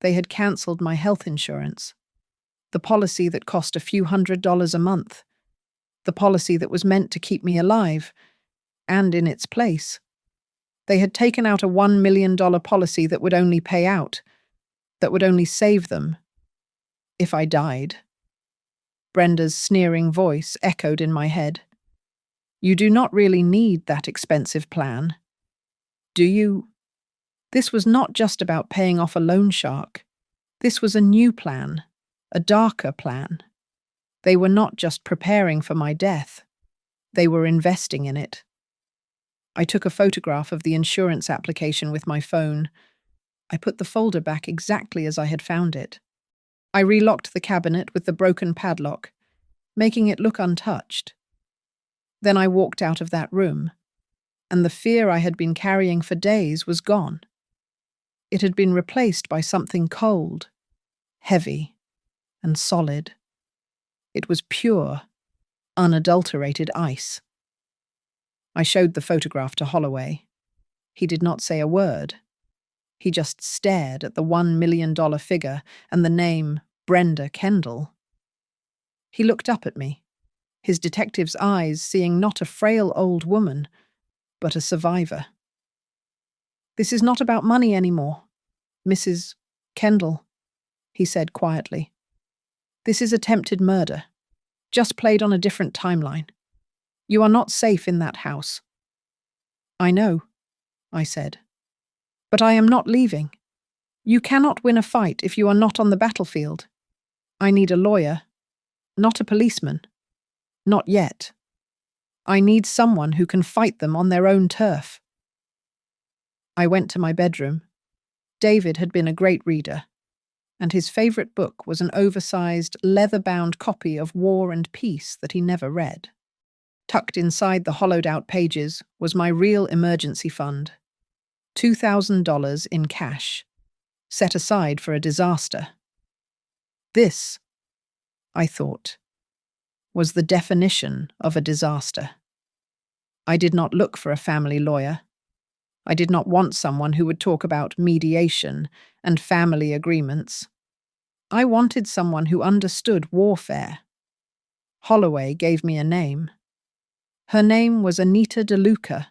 They had cancelled my health insurance. The policy that cost a few $100s a month. The policy that was meant to keep me alive. And in its place, they had taken out a $1 million policy that would only pay out, that would only save them if I died. Brenda's sneering voice echoed in my head. You do not really need that expensive plan, do you? This was not just about paying off a loan shark. This was a new plan, a darker plan. They were not just preparing for my death. They were investing in it. I took a photograph of the insurance application with my phone. I put the folder back exactly as I had found it. I relocked the cabinet with the broken padlock, making it look untouched. Then I walked out of that room, and the fear I had been carrying for days was gone. It had been replaced by something cold, heavy, and solid. It was pure, unadulterated ice. I showed the photograph to Holloway. He did not say a word. He just stared at the $1 million figure and the name Brenda Kendall. He looked up at me, his detective's eyes seeing not a frail old woman, but a survivor. This is not about money anymore, Mrs. Kendall, he said quietly. This is attempted murder, just played on a different timeline. You are not safe in that house. I know, I said. But I am not leaving. You cannot win a fight if you are not on the battlefield. I need a lawyer, not a policeman. Not yet. I need someone who can fight them on their own turf. I went to my bedroom. David had been a great reader, and his favorite book was an oversized, leather-bound copy of War and Peace that he never read. Tucked inside the hollowed-out pages was my real emergency fund, $2,000 in cash, set aside for a disaster. This, I thought, was the definition of a disaster. I did not look for a family lawyer. I did not want someone who would talk about mediation and family agreements. I wanted someone who understood warfare. Holloway gave me a name. Her name was Anita DeLuca.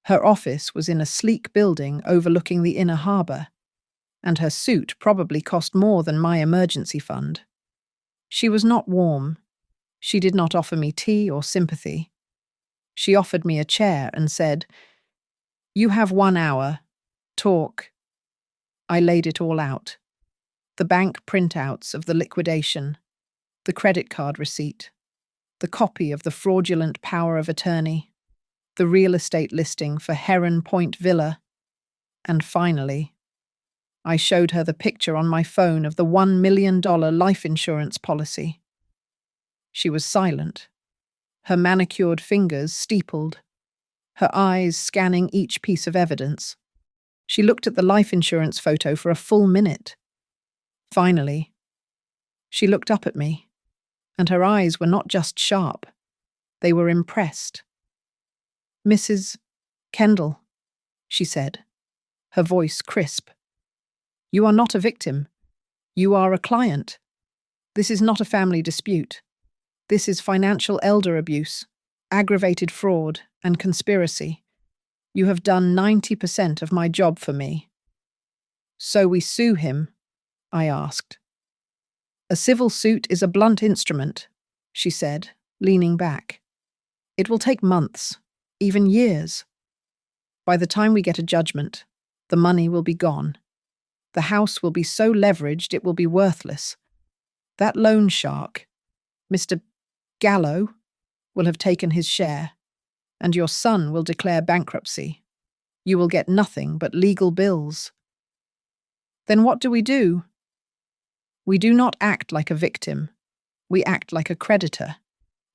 Her office was in a sleek building overlooking the inner harbor, and her suit probably cost more than my emergency fund. She was not warm. She did not offer me tea or sympathy. She offered me a chair and said, "You have 1 hour. Talk." I laid it all out. The bank printouts of the liquidation, the credit card receipt, the copy of the fraudulent power of attorney, the real estate listing for Heron Point Villa, and finally, I showed her the picture on my phone of the $1 million life insurance policy. She was silent, her manicured fingers steepled, her eyes scanning each piece of evidence. She looked at the life insurance photo for a full minute. Finally, she looked up at me, and her eyes were not just sharp, they were impressed. "Mrs. Kendall," she said, her voice crisp. "You are not a victim. You are a client. This is not a family dispute. This is financial elder abuse, aggravated fraud, and conspiracy. You have done 90% of my job for me." "So we sue him?" I asked. "A civil suit is a blunt instrument," she said, leaning back. "It will take months, even years. By the time we get a judgment, the money will be gone. The house will be so leveraged it will be worthless. That loan shark, Mr. Gallo, will have taken his share, and your son will declare bankruptcy. You will get nothing but legal bills." "Then what do we do?" "We do not act like a victim. We act like a creditor.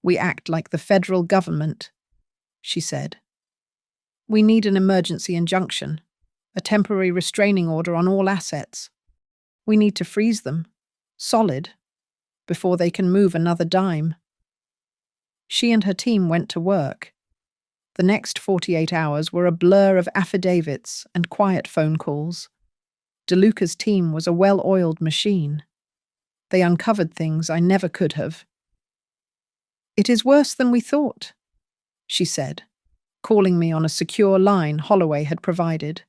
We act like the federal government," she said. "We need an emergency injunction, a temporary restraining order on all assets. We need to freeze them, solid, before they can move another dime." She and her team went to work. The next 48 hours were a blur of affidavits and quiet phone calls. DeLuca's team was a well-oiled machine. They uncovered things I never could have. "It is worse than we thought," she said, calling me on a secure line Holloway had provided.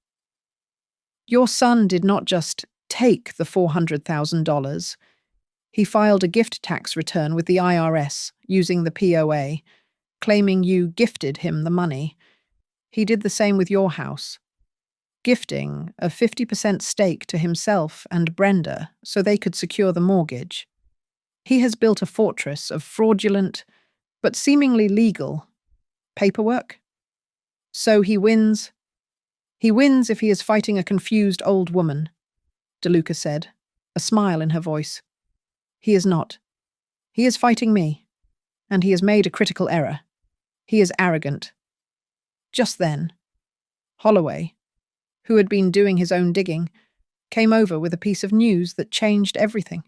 "Your son did not just take the $400,000. He filed a gift tax return with the IRS using the POA, claiming you gifted him the money. He did the same with your house, gifting a 50% stake to himself and Brenda so they could secure the mortgage. He has built a fortress of fraudulent, but seemingly legal, paperwork. So he wins. He wins if he is fighting a confused old woman," DeLuca said, a smile in her voice. "He is not. He is fighting me, and he has made a critical error. He is arrogant." Just then, Holloway, who had been doing his own digging, came over with a piece of news that changed everything.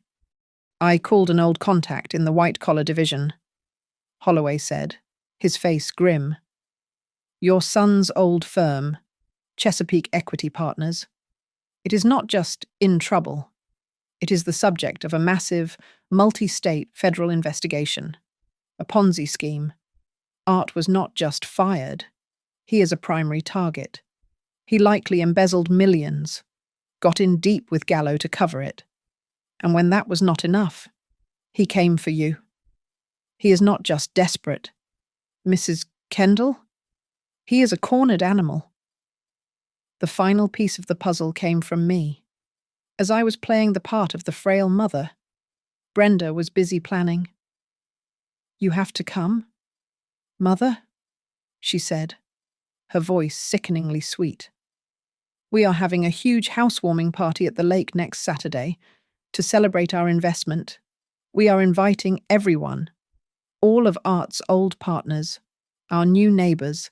"I called an old contact in the white-collar division," Holloway said, his face grim. "Your son's old firm, Chesapeake Equity Partners. It is not just in trouble. It is the subject of a massive, multi-state federal investigation. A Ponzi scheme. Art was not just fired. He is a primary target. He likely embezzled millions, got in deep with Gallo to cover it. And when that was not enough, he came for you. He is not just desperate. Mrs. Kendall? He is a cornered animal." The final piece of the puzzle came from me. As I was playing the part of the frail mother, Brenda was busy planning. "You have to come, Mother?" she said, her voice sickeningly sweet. "We are having a huge housewarming party at the lake next Saturday to celebrate our investment. We are inviting everyone, all of Art's old partners, our new neighbors.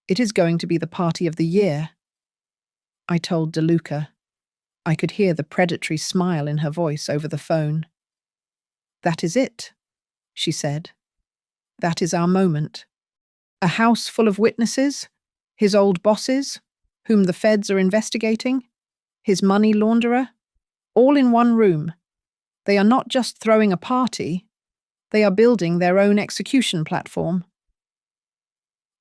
It is going to be the party of the year." I told DeLuca. I could hear the predatory smile in her voice over the phone. "That is it," she said. "That is our moment. A house full of witnesses, his old bosses, whom the feds are investigating, his money launderer, all in one room. They are not just throwing a party, they are building their own execution platform."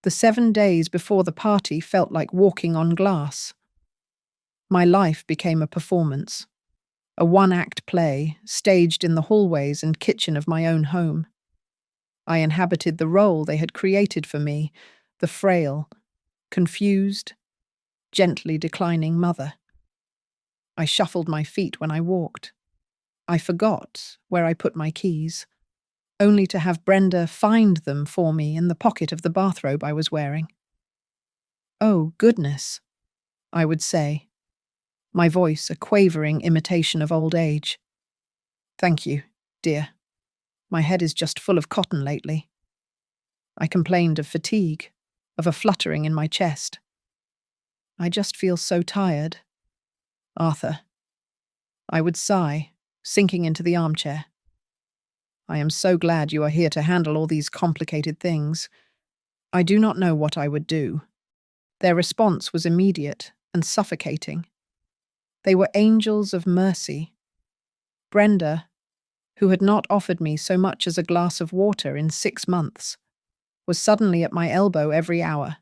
The 7 days before the party felt like walking on glass. My life became a performance, a one-act play staged in the hallways and kitchen of my own home. I inhabited the role they had created for me, the frail, confused, gently declining mother. I shuffled my feet when I walked. I forgot where I put my keys, only to have Brenda find them for me in the pocket of the bathrobe I was wearing. "Oh, goodness," I would say, my voice a quavering imitation of old age. "Thank you, dear. My head is just full of cotton lately." I complained of fatigue, of a fluttering in my chest. "I just feel so tired, Arthur." I would sigh, sinking into the armchair. "I am so glad you are here to handle all these complicated things. I do not know what I would do." Their response was immediate and suffocating. They were angels of mercy. Brenda, who had not offered me so much as a glass of water in 6 months, was suddenly at my elbow every hour.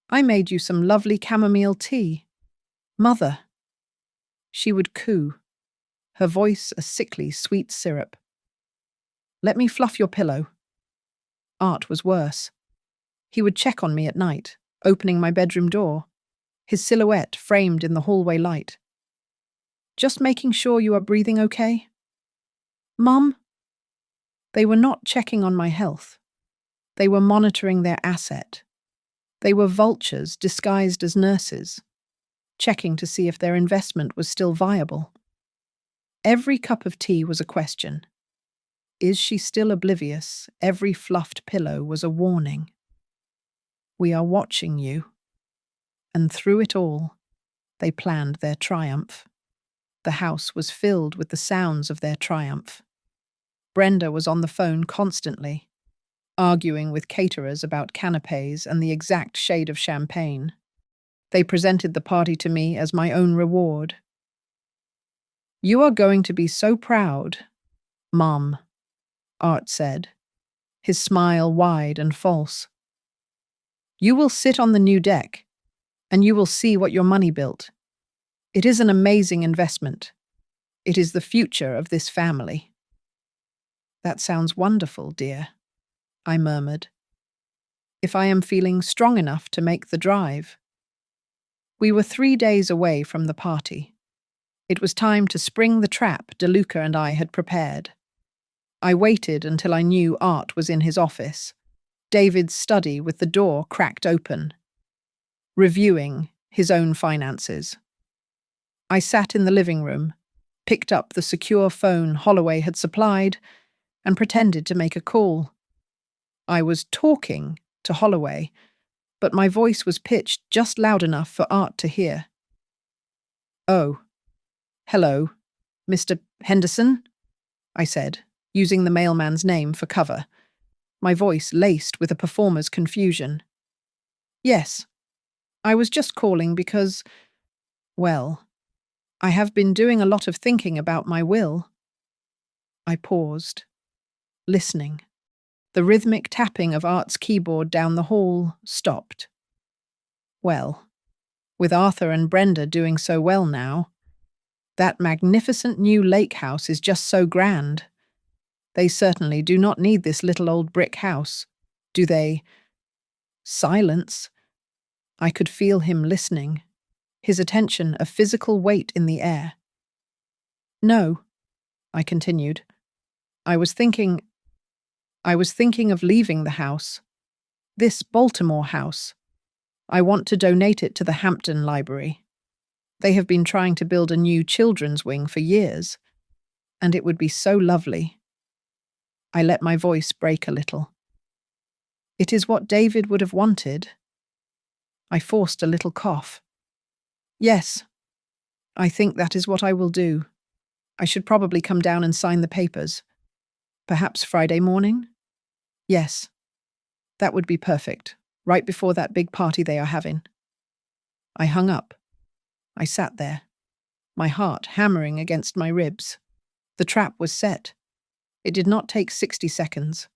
"I made you some lovely chamomile tea, Mother." She would coo, her voice a sickly sweet syrup. "Let me fluff your pillow." Art was worse. He would check on me at night, opening my bedroom door, his silhouette framed in the hallway light. "Just making sure you are breathing okay?" "Mum?" They were not checking on my health. They were monitoring their asset. They were vultures disguised as nurses, checking to see if their investment was still viable. Every cup of tea was a question. Is she still oblivious? Every fluffed pillow was a warning. "We are watching you." And through it all, they planned their triumph. The house was filled with the sounds of their triumph. Brenda was on the phone constantly, arguing with caterers about canapés and the exact shade of champagne. They presented the party to me as my own reward. You are going to be so proud, Mum, Art said, his smile wide and false. You will sit on the new deck, and you will see what your money built. It is an amazing investment. It is the future of this family. That sounds wonderful, dear, I murmured. If I am feeling strong enough to make the drive. We were 3 days away from the party. It was time to spring the trap DeLuca and I had prepared. I waited until I knew Art was in his office, David's study with the door cracked open, reviewing his own finances. I sat in the living room, picked up the secure phone Holloway had supplied, and pretended to make a call. I was talking to Holloway, but my voice was pitched just loud enough for Art to hear. "Oh, hello, Mr. Henderson?" I said, using the mailman's name for cover, my voice laced with a performer's confusion. "Yes, I was just calling because, well, I have been doing a lot of thinking about my will." I paused, listening. The rhythmic tapping of Art's keyboard down the hall stopped. Well, with Arthur and Brenda doing so well now, that magnificent new lake house is just so grand. They certainly do not need this little old brick house, do they? Silence. I could feel him listening, his attention a physical weight in the air. "No," I continued. I was thinking of leaving the house. This Baltimore house. I want to donate it to the Hampton Library. They have been trying to build a new children's wing for years, and it would be so lovely." I let my voice break a little. "It is what David would have wanted." I forced a little cough. "Yes, I think that is what I will do. I should probably come down and sign the papers. Perhaps Friday morning? Yes, that would be perfect, right before that big party they are having." I hung up. I sat there, my heart hammering against my ribs. The trap was set. It did not take 60 seconds.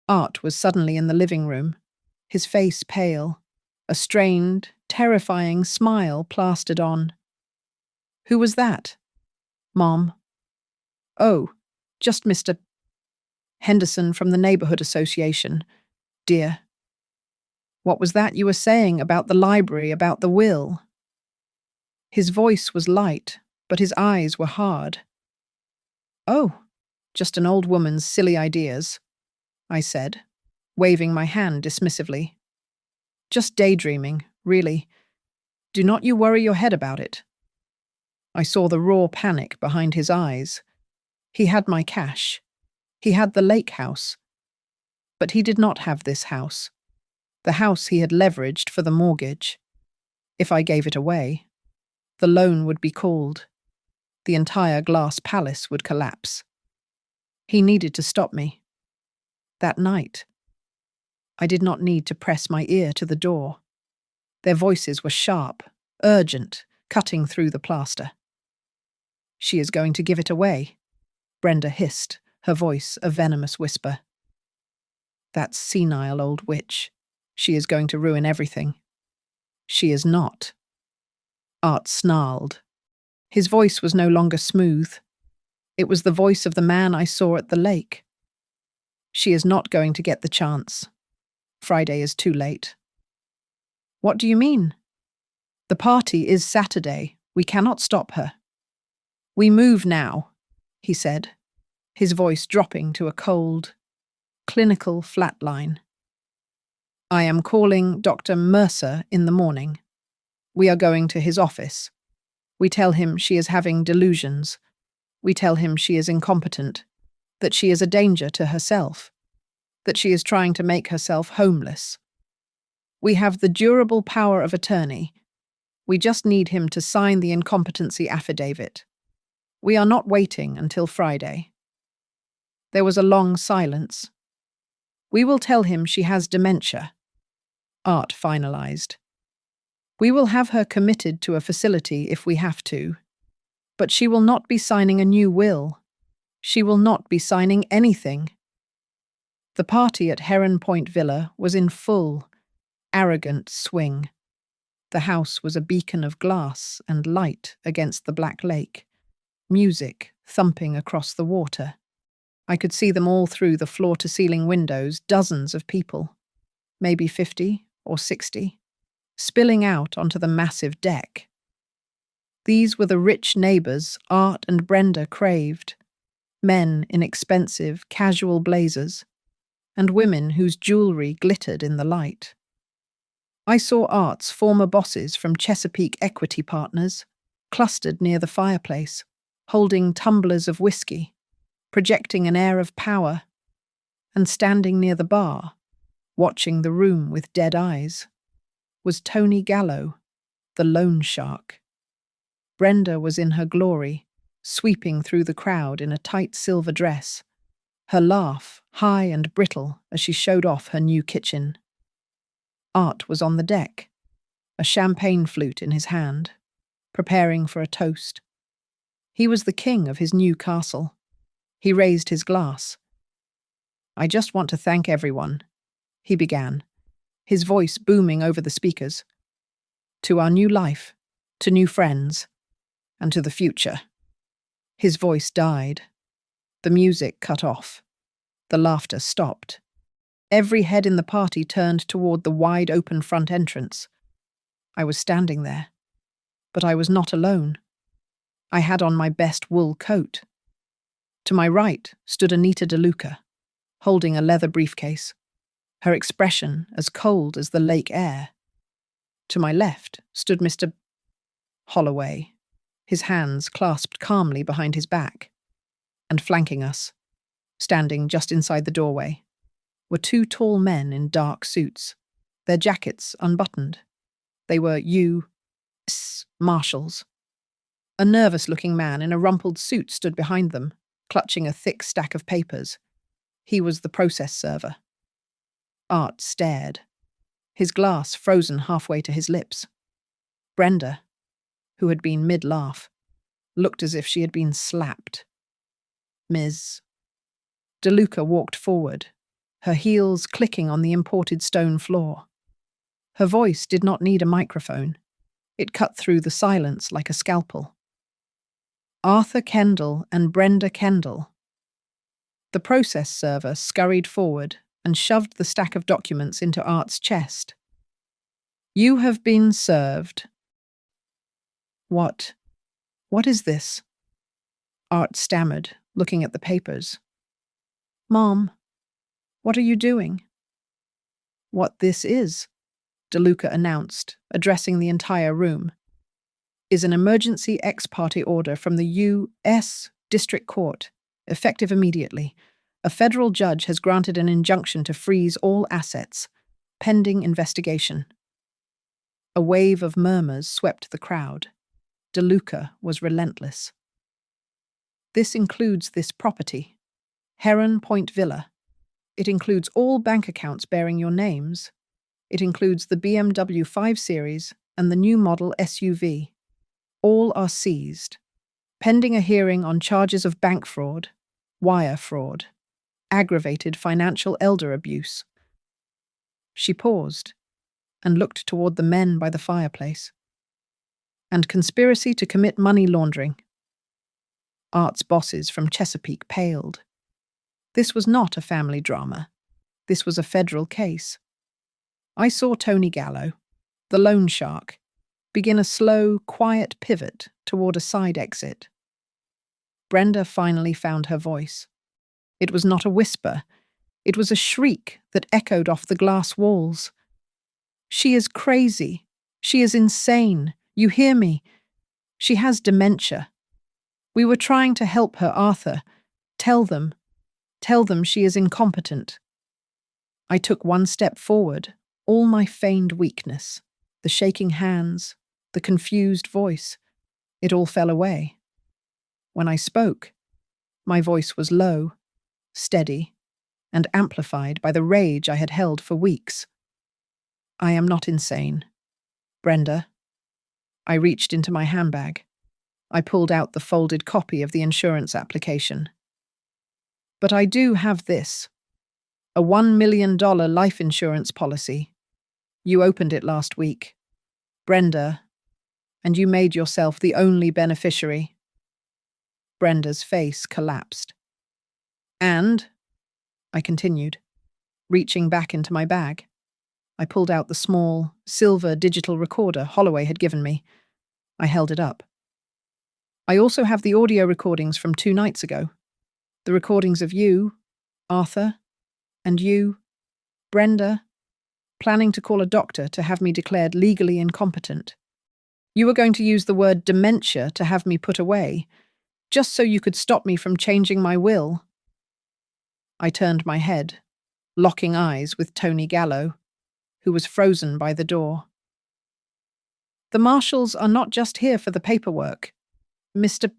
Art was suddenly in the living room, his face pale, a strained, terrifying smile plastered on. "Who was that?" "Mom." "Oh, just Mr. Henderson from the Neighborhood Association, dear." "What was that you were saying about the library, about the will?" His voice was light, but his eyes were hard. "Oh, just an old woman's silly ideas," I said, waving my hand dismissively. "Just daydreaming, really. Do not you worry your head about it." I saw the raw panic behind his eyes. He had my cash. He had the lake house. But he did not have this house. The house he had leveraged for the mortgage. If I gave it away, the loan would be called. The entire glass palace would collapse. He needed to stop me. That night, I did not need to press my ear to the door. Their voices were sharp, urgent, cutting through the plaster. "She is going to give it away," Brenda hissed, her voice a venomous whisper. "That senile old witch. She is going to ruin everything." "She is not." Art snarled. His voice was no longer smooth. It was the voice of the man I saw at the lake. "She is not going to get the chance. Friday is too late." "What do you mean?" "The party is Saturday. We cannot stop her." "We move now," he said, his voice dropping to a cold, clinical flatline. "I am calling Dr. Mercer in the morning. We are going to his office. We tell him she is having delusions. We tell him she is incompetent, that she is a danger to herself, that she is trying to make herself homeless. We have the durable power of attorney. We just need him to sign the incompetency affidavit. We are not waiting until Friday." There was a long silence. "We will tell him she has dementia," Art finalized. "We will have her committed to a facility if we have to. But she will not be signing a new will. She will not be signing anything. The party at Heron Point Villa was in full, arrogant swing. The house was a beacon of glass and light against the black lake, music thumping across the water. I could see them all through the floor-to-ceiling windows, dozens of people, maybe 50 or 60, spilling out onto the massive deck. These were the rich neighbours Art and Brenda craved, men in expensive, casual blazers, and women whose jewellery glittered in the light. I saw Art's former bosses from Chesapeake Equity Partners, clustered near the fireplace, holding tumblers of whiskey, projecting an air of power, and standing near the bar, watching the room with dead eyes, was Tony Gallo, the loan shark. Brenda was in her glory, sweeping through the crowd in a tight silver dress, her laugh high and brittle as she showed off her new kitchen. Art was on the deck, a champagne flute in his hand, preparing for a toast. He was the king of his new castle. He raised his glass. "I just want to thank everyone," he began, his voice booming over the speakers. "To our new life, to new friends, and to the future." His voice died. The music cut off. The laughter stopped. Every head in the party turned toward the wide-open front entrance. I was standing there, but I was not alone. I had on my best wool coat. To my right stood Anita DeLuca, holding a leather briefcase, her expression as cold as the lake air. To my left stood Mr. Holloway, his hands clasped calmly behind his back. And flanking us, standing just inside the doorway, were two tall men in dark suits, their jackets unbuttoned. They were U.S. Marshals. A nervous-looking man in a rumpled suit stood behind them, clutching a thick stack of papers. He was the process server. Art stared, his glass frozen halfway to his lips. Brenda, who had been mid-laugh, looked as if she had been slapped. Ms. DeLuca walked forward, her heels clicking on the imported stone floor. Her voice did not need a microphone. It cut through the silence like a scalpel. "Arthur Kendall and Brenda Kendall." The process server scurried forward and shoved the stack of documents into Art's chest. "You have been served." What is this?" Art stammered, looking at the papers. "Mom, what are you doing?" "What this is," DeLuca announced, addressing the entire room, "is an emergency ex parte order from the U.S. District Court, effective immediately. A federal judge has granted an injunction to freeze all assets, pending investigation." A wave of murmurs swept the crowd. DeLuca was relentless. "This includes this property, Heron Point Villa. It includes all bank accounts bearing your names. It includes the BMW 5 Series and the new model SUV. All are seized, pending a hearing on charges of bank fraud, wire fraud, aggravated financial elder abuse." She paused and looked toward the men by the fireplace. "And conspiracy to commit money laundering." Art's bosses from Chesapeake paled. This was not a family drama. This was a federal case. I saw Tony Gallo, the loan shark, begin a slow, quiet pivot toward a side exit. Brenda finally found her voice. It was not a whisper. It was a shriek that echoed off the glass walls. "She is crazy. She is insane. You hear me? She has dementia. We were trying to help her, Arthur. Tell them she is incompetent." I took one step forward, all my feigned weakness, the shaking hands, the confused voice. It all fell away. When I spoke, my voice was low, steady, and amplified by the rage I had held for weeks. "I am not insane. Brenda." I reached into my handbag. I pulled out the folded copy of the insurance application. But I do have this. A $1 million life insurance policy. You opened it last week. Brenda, and you made yourself the only beneficiary. Brenda's face collapsed. And, I continued, reaching back into my bag. I pulled out the small, silver digital recorder Holloway had given me. I held it up. I also have the audio recordings from 2 nights ago. The recordings of you, Arthur, and you, Brenda, planning to call a doctor to have me declared legally incompetent. You were going to use the word dementia to have me put away, just so you could stop me from changing my will. I turned my head, locking eyes with Tony Gallo, who was frozen by the door. The marshals are not just here for the paperwork. Mr.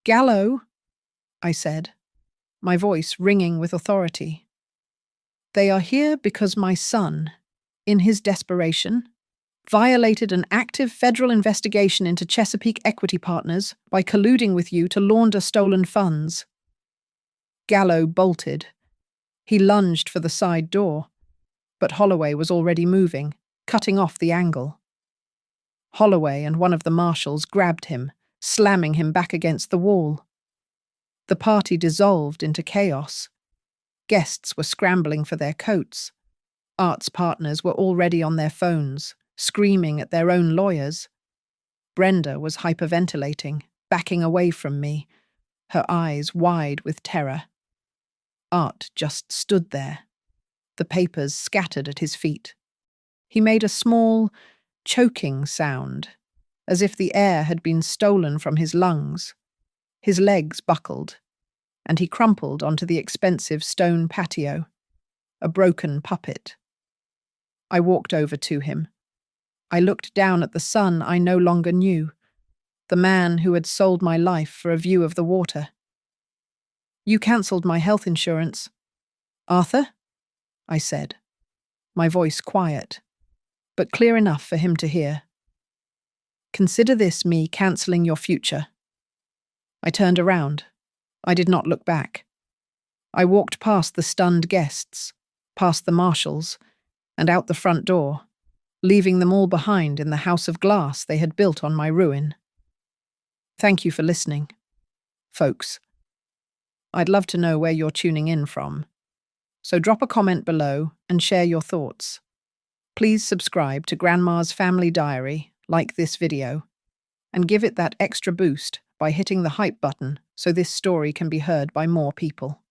Gallo, I said, my voice ringing with authority. They are here because my son, in his desperation, violated an active federal investigation into Chesapeake Equity Partners by colluding with you to launder stolen funds. Gallo bolted. He lunged for the side door, but Holloway was already moving, cutting off the angle. Holloway and one of the marshals grabbed him, slamming him back against the wall. The party dissolved into chaos. Guests were scrambling for their coats. Art's partners were already on their phones, screaming at their own lawyers. Brenda was hyperventilating, backing away from me, her eyes wide with terror. Art just stood there, the papers scattered at his feet. He made a small, choking sound, as if the air had been stolen from his lungs. His legs buckled, and he crumpled onto the expensive stone patio, a broken puppet. I walked over to him. I looked down at the son I no longer knew, the man who had sold my life for a view of the water. You cancelled my health insurance. Arthur? I said, my voice quiet, but clear enough for him to hear. Consider this me cancelling your future. I turned around. I did not look back. I walked past the stunned guests, past the marshals, and out the front door, leaving them all behind in the house of glass they had built on my ruin. Thank you for listening, folks. I'd love to know where you're tuning in from, so drop a comment below and share your thoughts. Please subscribe to Grandma's Family Diary, like this video, and give it that extra boost by hitting the hype button so this story can be heard by more people.